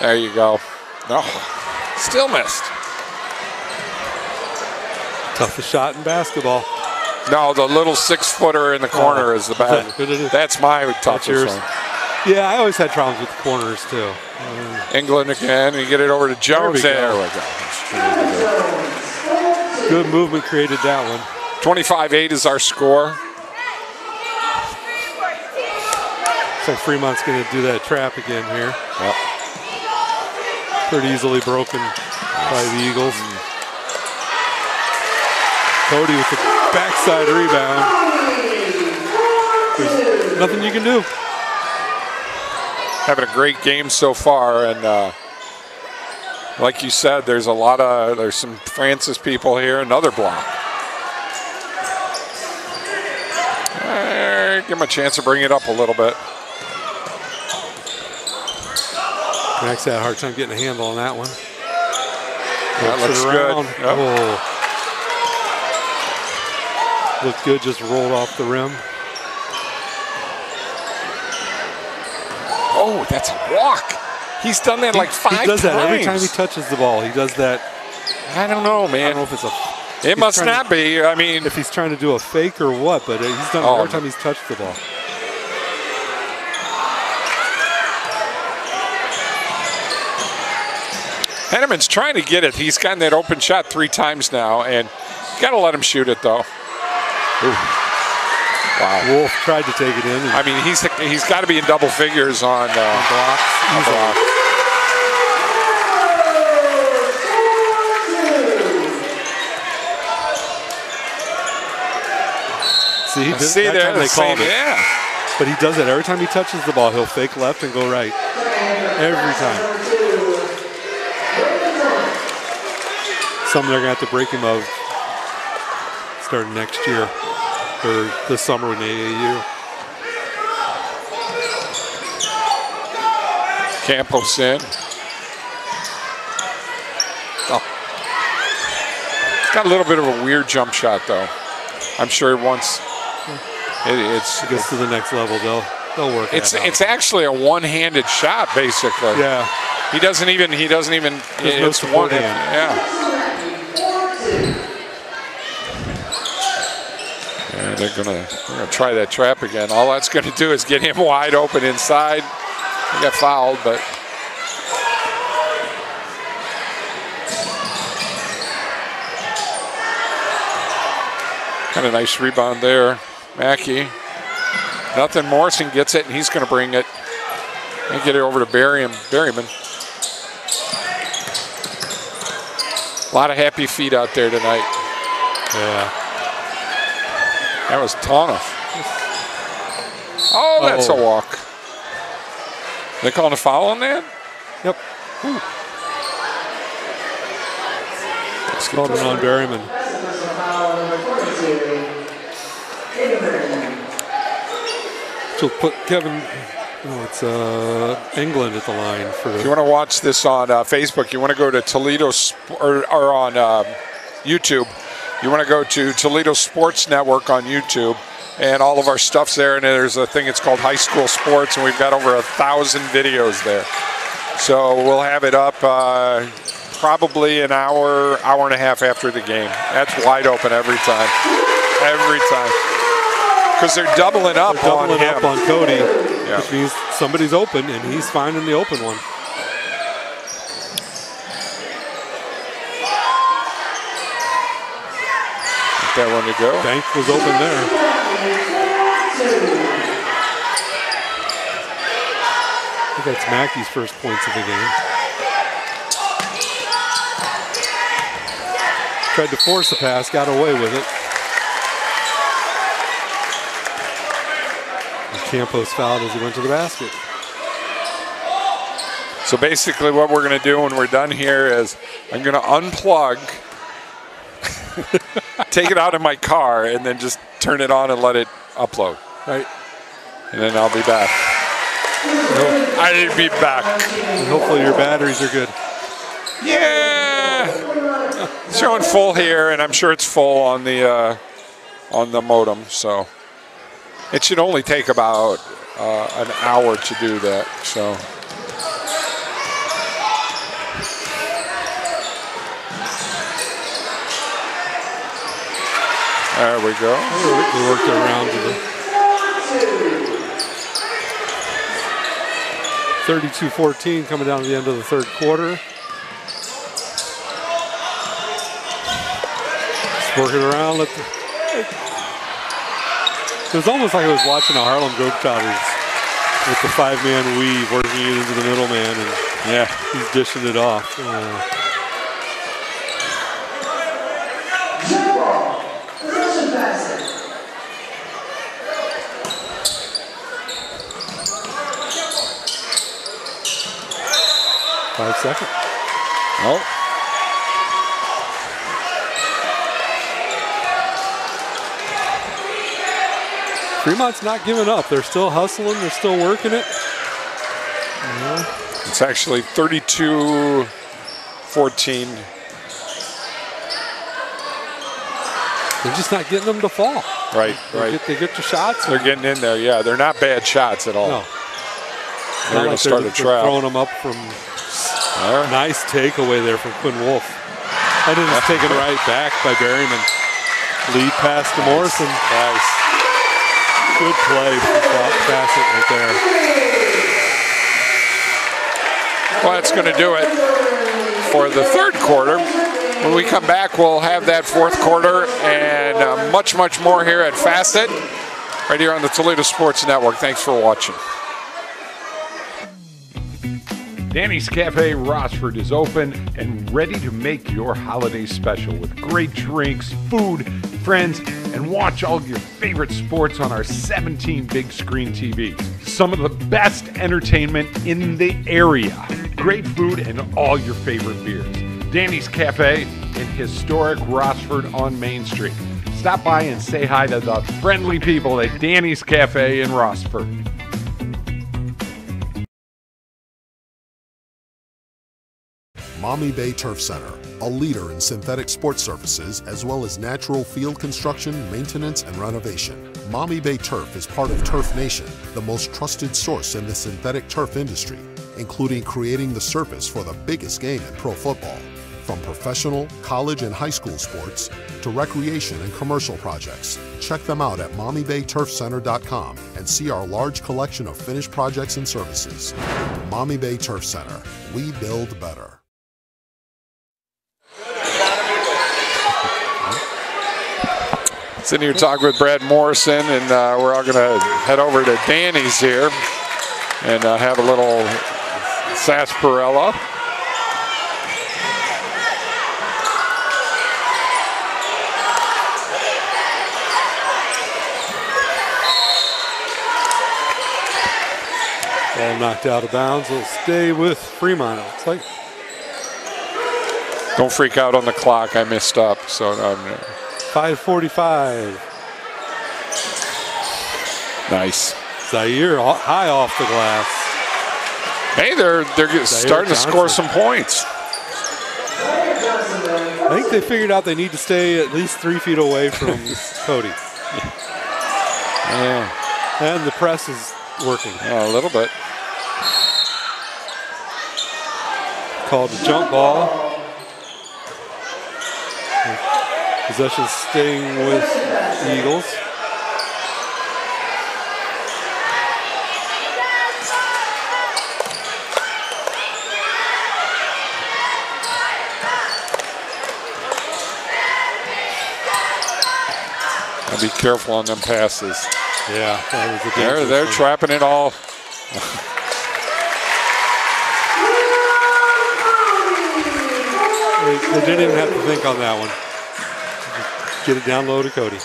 There you go. No, still missed. Toughest shot in basketball. No, the little 6-footer in the corner is the bad. That's my toughest one. Yeah, I always had problems with the corners too. England again. You get it over to Jones. There we go. Good movement created that one. 25-8 is our score. Looks like Fremont's going to do that trap again here. Yep. Pretty easily broken by the Eagles. Cody with the backside rebound. There's nothing you can do. Having a great game so far, and like you said, there's some Francis people here. Another block. Give him a chance to bring it up a little bit. Max had a hard time getting a handle on that one. That looks good. Yep. Oh. Looked good, just rolled off the rim. Oh, that's a walk. He's done that like 5 times. He does that every time he touches the ball. He does that. I don't know, man. I don't know if it's a... It must not be. I mean... If he's trying to do a fake or what, but he's done it every time he's touched the ball. Henneman's trying to get it. He's gotten that open shot 3 times now, and you got to let him shoot it, though. Ooh. Wow. Wolf tried to take it in. I mean, he's got to be in double figures on blocks. See, that time they called it. Yeah. But he does it every time he touches the ball. He'll fake left and go right. Every time. Something they're going to have to break him of starting next year or this summer in AAU. Campos in. Oh. It's got a little bit of a weird jump shot, though. I'm sure once it gets to the next level, they'll work it. It's actually a one-handed shot, basically. Yeah. He doesn't even. It's one hand. Yeah. And they're gonna try that trap again. All that's gonna do is get him wide open inside. He got fouled, but. Kind of nice rebound there, Mackey. Nothing. Morrison gets it, and he's going to bring it and get it over to Berryman. A lot of happy feet out there tonight. Yeah. That was Tonoff. Oh, that's a walk. They calling a foul on that? Yep. Let's get called it on Berryman. So put Kevin, it's England at the line for. If you want to watch this on Facebook, you want to go to Toledo or on YouTube. You want to go to Toledo Sports Network on YouTube, and all of our stuff's there. And there's a thing. It's called High School Sports, and we've got over 1,000 videos there. So we'll have it up probably an hour and a half after the game. That's wide open every time. Every time. Because they're doubling up on him. Up on Cody, which means somebody's open, and he's finding the open one. That one to go. Bank was open there. I think that's Mackey's first points of the game. Tried to force a pass, got away with it. Campos fouled as he went to the basket. So basically what we're going to do when we're done here is I'm going to unplug, take it out of my car, and then just turn it on and let it upload. Right. And then I'll be back. I'll be back. And hopefully your batteries are good. Yeah. It's showing full here, and I'm sure it's full on the modem. So it should only take about an hour to do that. So. There we go. We worked it around to the 32-14 coming down to the end of the third quarter. Just working around. It was almost like I was watching the Harlem Globetrotters with the 5-man weave working it into the middleman, and yeah, he's dishing it off. 5 seconds. Oh. Fremont's not giving up. They're still hustling. They're still working it. It's actually 32-14. They're just not getting them to fall. Right. They get the shots. They're getting in there. Yeah, they're not bad shots at all. No. They're going to start a trap. Throwing them up from. Nice takeaway there from Quinn Wolf. And then it's taken right back by Berryman. Lead pass to Morrison. Nice. Good play from Bassett right there. Well, that's going to do it for the third quarter. When we come back, we'll have that fourth quarter and much, much more here at Facet, right here on the Toledo Sports Network. Thanks for watching. Danny's Cafe Rossford is open and ready to make your holiday special with great drinks, food, friends, and watch all your favorite sports on our 17 big screen TVs. Some of the best entertainment in the area. Great food and all your favorite beers. Danny's Cafe in historic Rossford on Main Street. Stop by and say hi to the friendly people at Danny's Cafe in Rossford. Maumee Bay Turf Center, a leader in synthetic sports surfaces as well as natural field construction, maintenance, and renovation. Maumee Bay Turf is part of Turf Nation, the most trusted source in the synthetic turf industry, including creating the surface for the biggest game in pro football. From professional, college, and high school sports to recreation and commercial projects, check them out at MaumeeBayTurfCenter.com and see our large collection of finished projects and services. Maumee Bay Turf Center, we build better. Sitting here talking with Brad Morrison, and we're all going to head over to Danny's here and have a little sarsaparilla. Ball knocked out of bounds. It'll stay with Fremont. It's like. Don't freak out on the clock. I messed up. So 5:45. Nice. Zaire high off the glass. Hey, they're starting to score some points. I think they figured out they need to stay at least 3 feet away from Cody. Yeah. And the press is working. Yeah, a little bit. Called a jump ball. Possession staying with the Eagles. Be careful on them passes. Yeah, that was a they're trapping it all. They didn't even have to think on that one. Get it down low to Cody.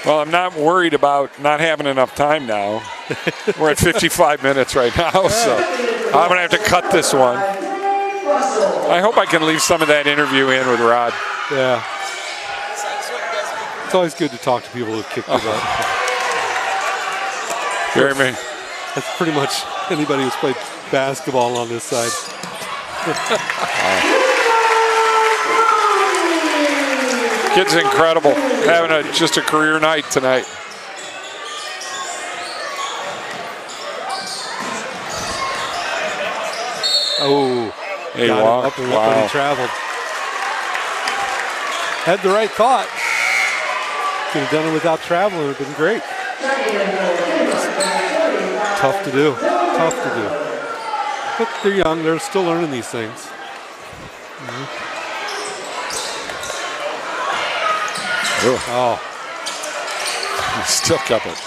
Well, I'm not worried about not having enough time now. We're at 55 minutes right now, so I'm going to have to cut this one. I hope I can leave some of that interview in with Rod. Yeah. It's always good to talk to people who've kicked it up. Jeremy. That's pretty much anybody who's played basketball on this side. Kid's incredible. Having just a career night tonight. Oh, he got walked. Him up and up when he traveled. Had the right thought. Could have done it without traveling. It would have been great. Tough to do. Tough to do. But they're young. They're still learning these things. Oh. He still kept it.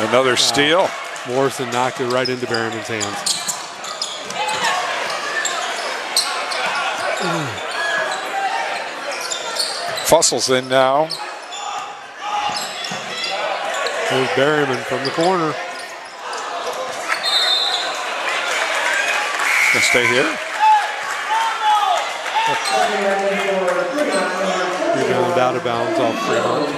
Another steal. Morrison knocked it right into Berryman's hands. Fussel's in now. There's Berryman from the corner. Gonna stay here. Rebound out of bounds off Fremont.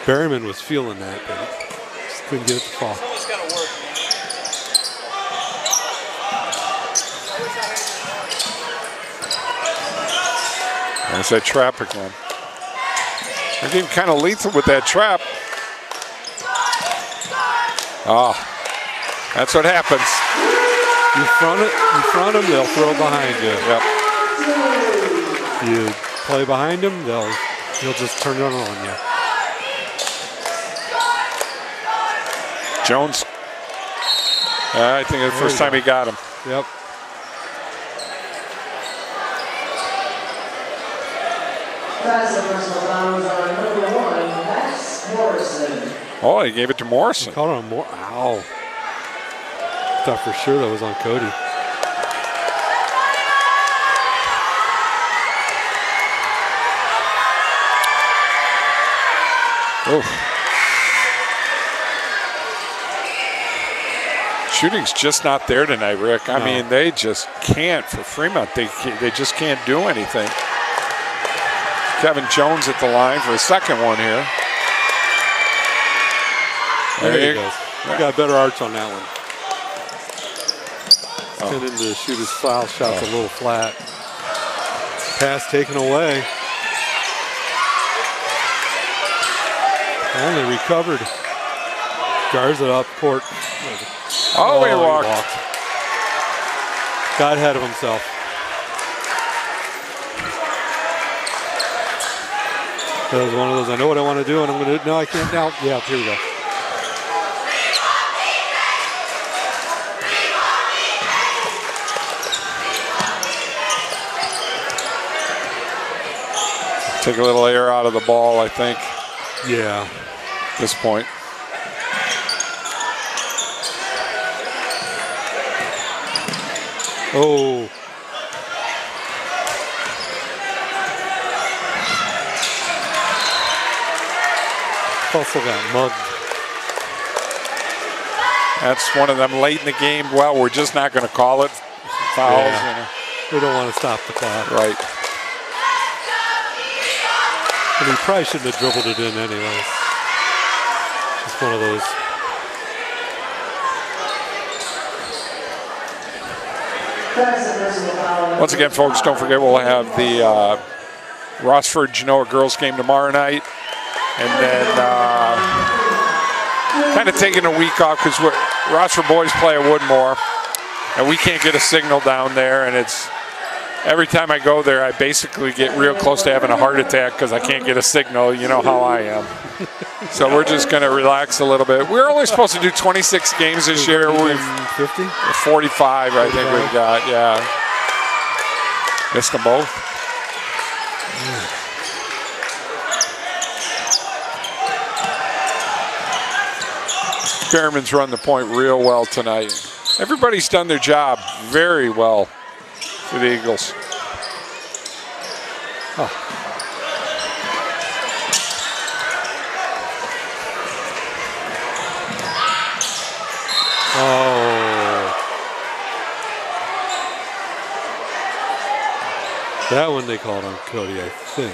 Berryman was feeling that, but just couldn't get it to fall. There's that trap again. They're getting kind of lethal with that trap. Oh, that's what happens. You front them, they'll throw behind you. Yep. You play behind them, they'll just turn it on you. Jones. I think it's the first time he got him. Yep. Oh, he gave it to Morrison. He called it on Morrison. Ow. Thought for sure that was on Cody. Oh. Shooting's just not there tonight, Rick. I mean, they just can't for Fremont. They just can't do anything. Kevin Jones at the line for a second one here. There he goes. He got better arch on that one. Tending to shoot his foul shots a little flat. Pass taken away. Only recovered. Garza up court. Oh, he walked. Got ahead of himself. That was one of those, I know what I want to do, and I'm going to, no, I can't now. Yeah, here we go. Take a little air out of the ball, I think. Yeah. At this point. Oh. Also got mugged. That's one of them late in the game. Well, we're just not going to call it fouls. Yeah. We don't want to stop the clock. Right. And he probably shouldn't have dribbled it in anyways. Just one of those. Once again, folks, don't forget we'll have the Rossford Genoa girls game tomorrow night. And then kind of taking a week off because Rossford boys play at Woodmore. And we can't get a signal down there. And it's every time I go there, I basically get real close to having a heart attack because I can't get a signal. You know how I am. So we're just going to relax a little bit. We're only supposed to do 26 games this year. We've 50? 45, I think we've got, yeah. Missed them both. Berryman's run the point real well tonight. Everybody's done their job very well for the Eagles. Oh. That one they called on Cody, I think.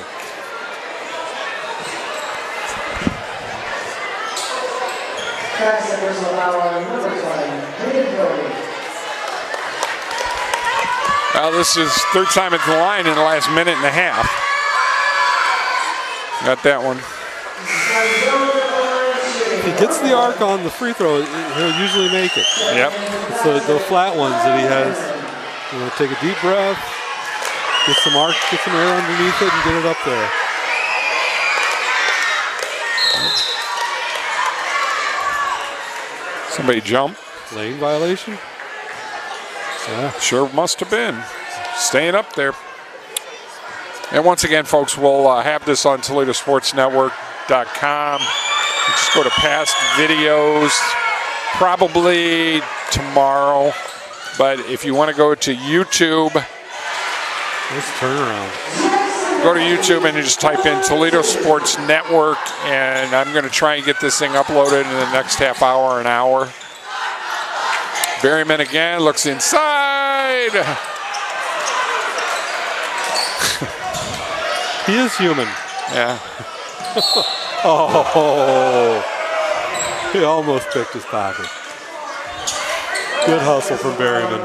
Well, this is third time at the line in the last minute and a half. Got that one. If he gets the arc on the free throw, he'll usually make it. Yep. It's the flat ones that he has. You know, take a deep breath, get some arc, get some air underneath it, and get it up there. Somebody jump. Lane violation? Yeah. Sure must have been. Staying up there. And once again, folks, we'll have this on ToledoSportsNetwork.com. Just go to past videos, probably tomorrow. But if you want to go to YouTube, nice turnaround. Go to YouTube and you just type in Toledo Sports Network, and I'm going to try and get this thing uploaded in the next half hour, an hour. Berryman again looks inside. He is human. Yeah. Oh, he almost picked his pocket. Good hustle from Berryman.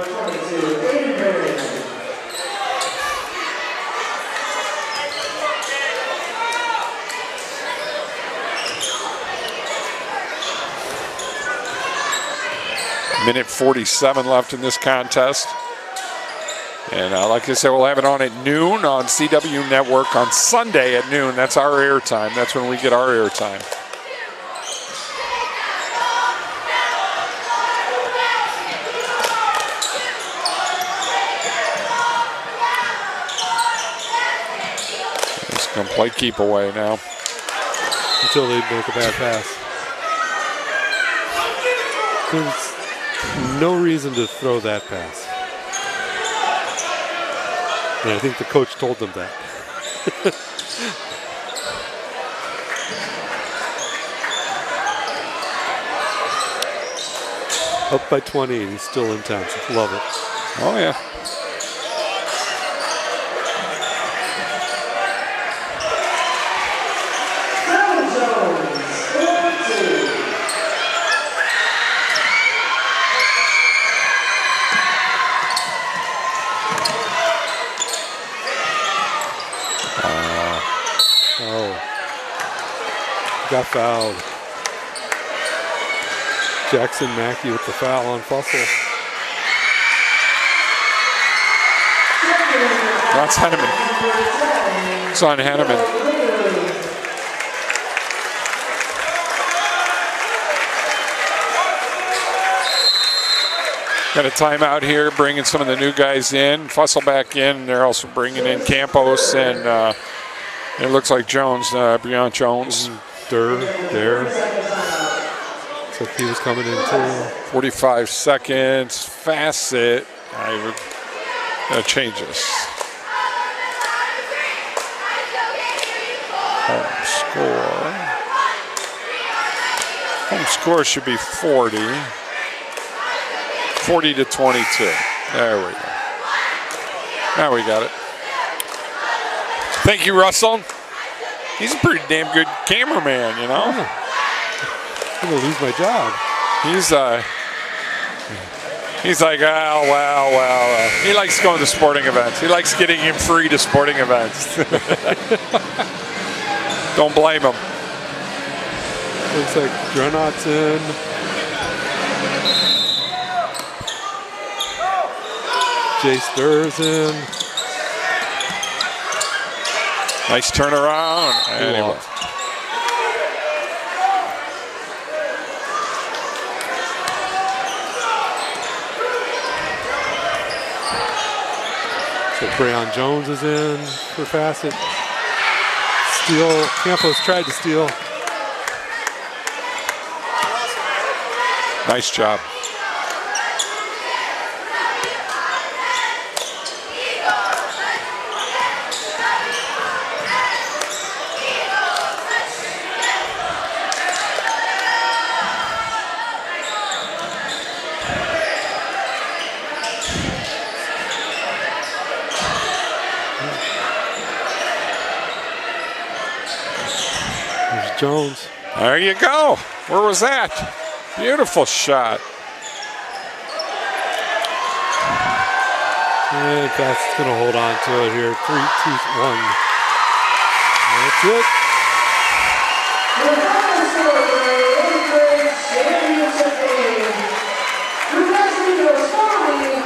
Minute 47 left in this contest. And like I said, we'll have it on at noon on CW Network on Sunday at noon. That's our airtime. That's when we get our airtime. It's going to play keep away now. Until they make a bad pass. There's no reason to throw that pass. And I think the coach told them that. Up by 20, and he's still intense. Love it. Oh, yeah. Got fouled. Jackson Mackey with the foul on Fussell. That's Henneman. It's on Henneman. Got a timeout here, bringing some of the new guys in. Fussell back in. They're also bringing in Campos and it looks like Jones, Breon Jones. Dare. So he was coming in too. 45 seconds. Facet. I would change this. Home score. Home score should be 40. 40 to 22. There we go. Now we got it. Thank you, Russell. He's a pretty damn good cameraman, you know. I'm gonna lose my job. He's like, well. He likes going to sporting events. He likes getting him free to sporting events. Don't blame him. Looks like Granat's in. Jay Sturr's in. Nice turnaround. Anyway. So Breon Jones is in for Facet. Steal. Campos tried to steal. Nice job. Jones. There you go. Where was that? Beautiful shot. And Pat's going to hold on to it here. 3, 2, 1. That's it. The final score for the 8th grade championship game. New Eagles 40,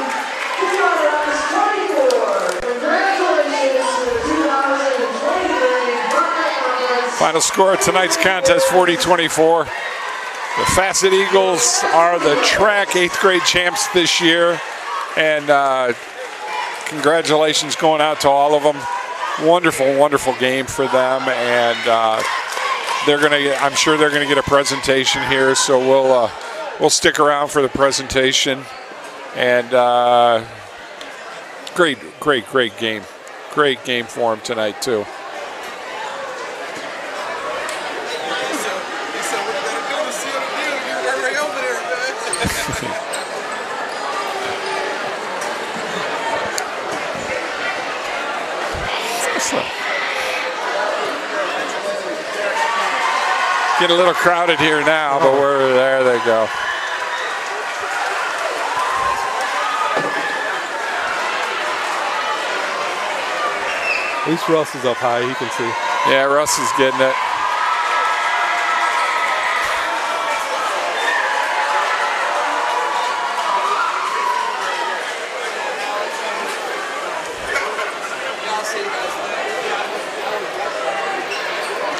Fremont Rocks 24. Congratulations to the 2023 Buckeye Conference. Final score of tonight's contest, 40-24. The Facet Eagles are the track 8th grade champs this year. And congratulations going out to all of them. Wonderful, wonderful game for them. And they're gonna get, I'm sure they're gonna get a presentation here, so we'll stick around for the presentation. And great game. Great game for them tonight too. Get a little crowded here now, but we're there. They go. At least Russ is up high. He can see. Yeah, Russ is getting it.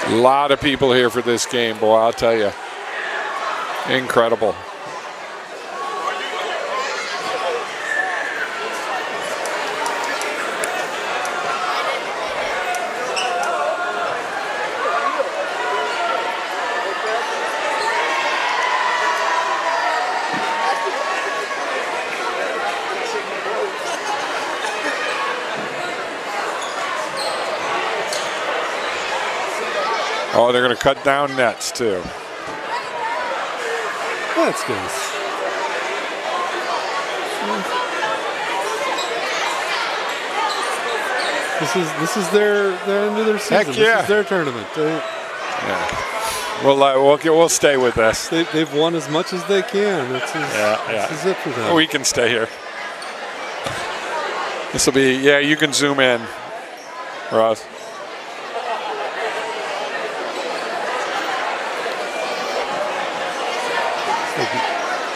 A lot of people here for this game, boy, I'll tell you. Incredible. Oh, they're going to cut down nets, too. That's good. This is their end of their season. Heck yeah. This is their tournament. Yeah. We'll stay with this. They've won as much as they can. This is it for them. We can stay here. This will be, yeah, you can zoom in, Ross.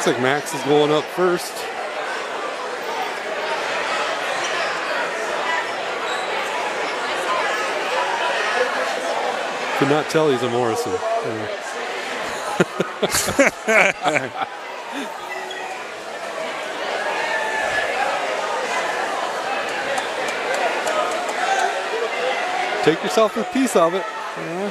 Looks like Max is going up first. Could not tell he's a Morrison. Take yourself a piece of it. Yeah.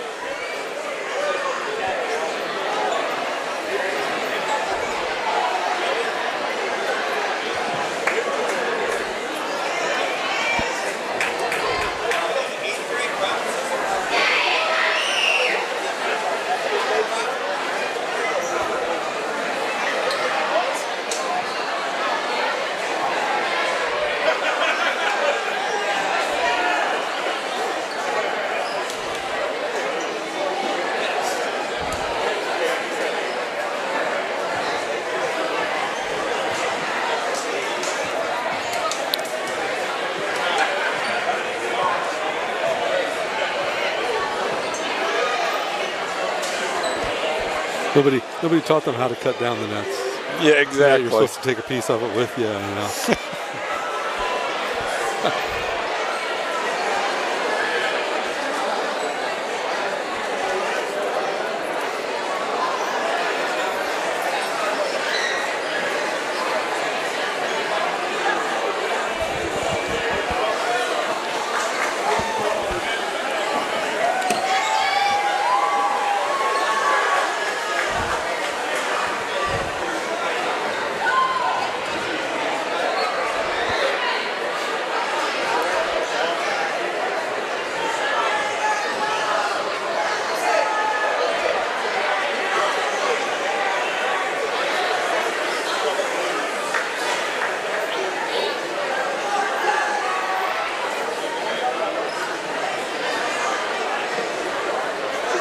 Nobody taught them how to cut down the nets. Yeah, exactly. You're supposed to take a piece of it with you, you know.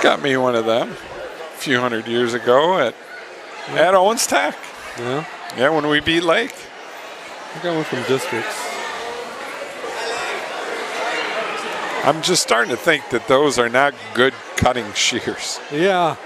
got me one of them a few hundred years ago at Owens Tech. Yeah? Yeah, when we beat Lake. I got one from Districts. I'm just starting to think that those are not good cutting shears. Yeah.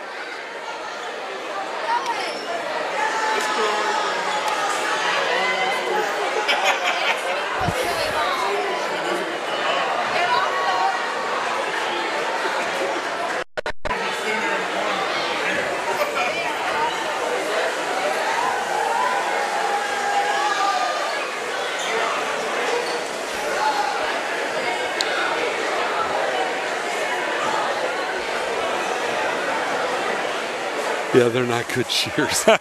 Yeah, they're not good shears. Get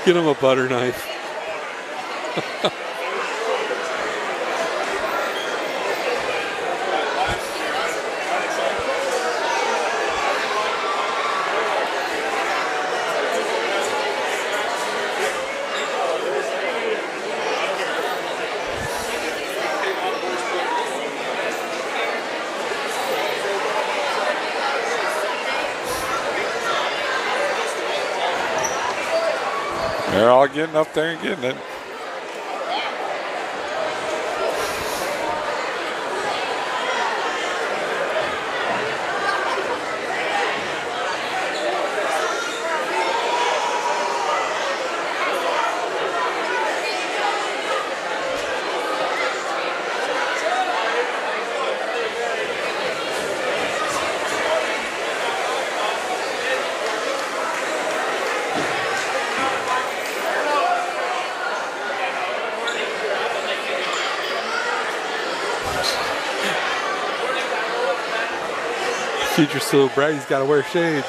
them a butter knife. They're all getting up there and getting it. Teacher's so bright, he's got to wear shades.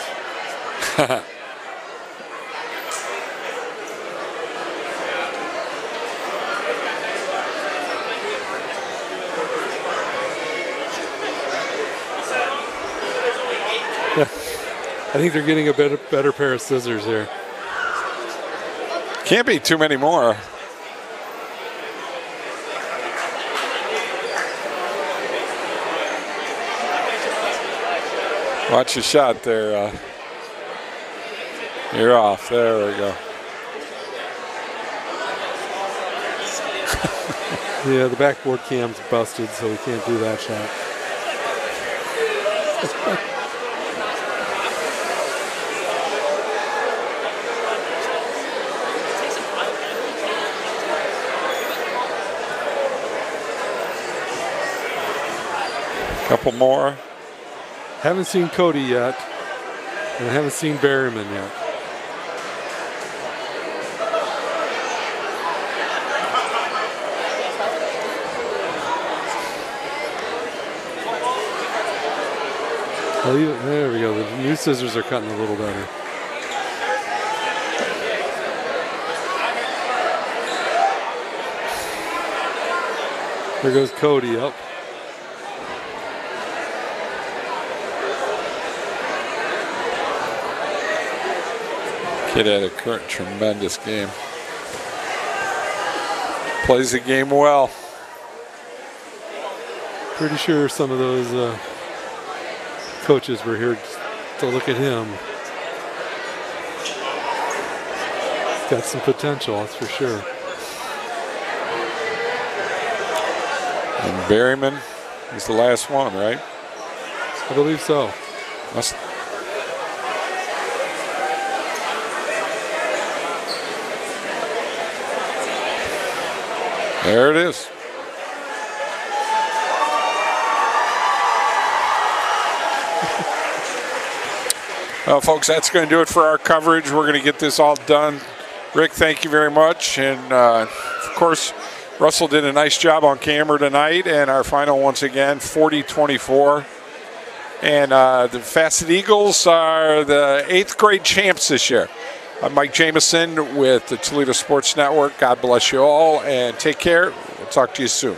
Yeah, I think they're getting a better pair of scissors here. Can't be too many more. Watch your shot there. You're off. There we go. Yeah, the backboard cam's busted, so we can't do that shot. Couple more. Haven't seen Cody yet, and I haven't seen Berryman yet. Well, there we go. The new scissors are cutting a little better. There goes Cody up. Kid had a tremendous game. Plays the game well. Pretty sure some of those coaches were here to look at him. He's got some potential, that's for sure. And Berryman is the last one, right? I believe so. There it is. Well, folks, that's going to do it for our coverage. We're going to get this all done. Rick, thank you very much. And, of course, Russell did a nice job on camera tonight. And our final, once again, 40-24. And the Facet Eagles are the 8th grade champs this year. I'm Mike Jamison with the Toledo Sports Network. God bless you all, and take care. We'll talk to you soon.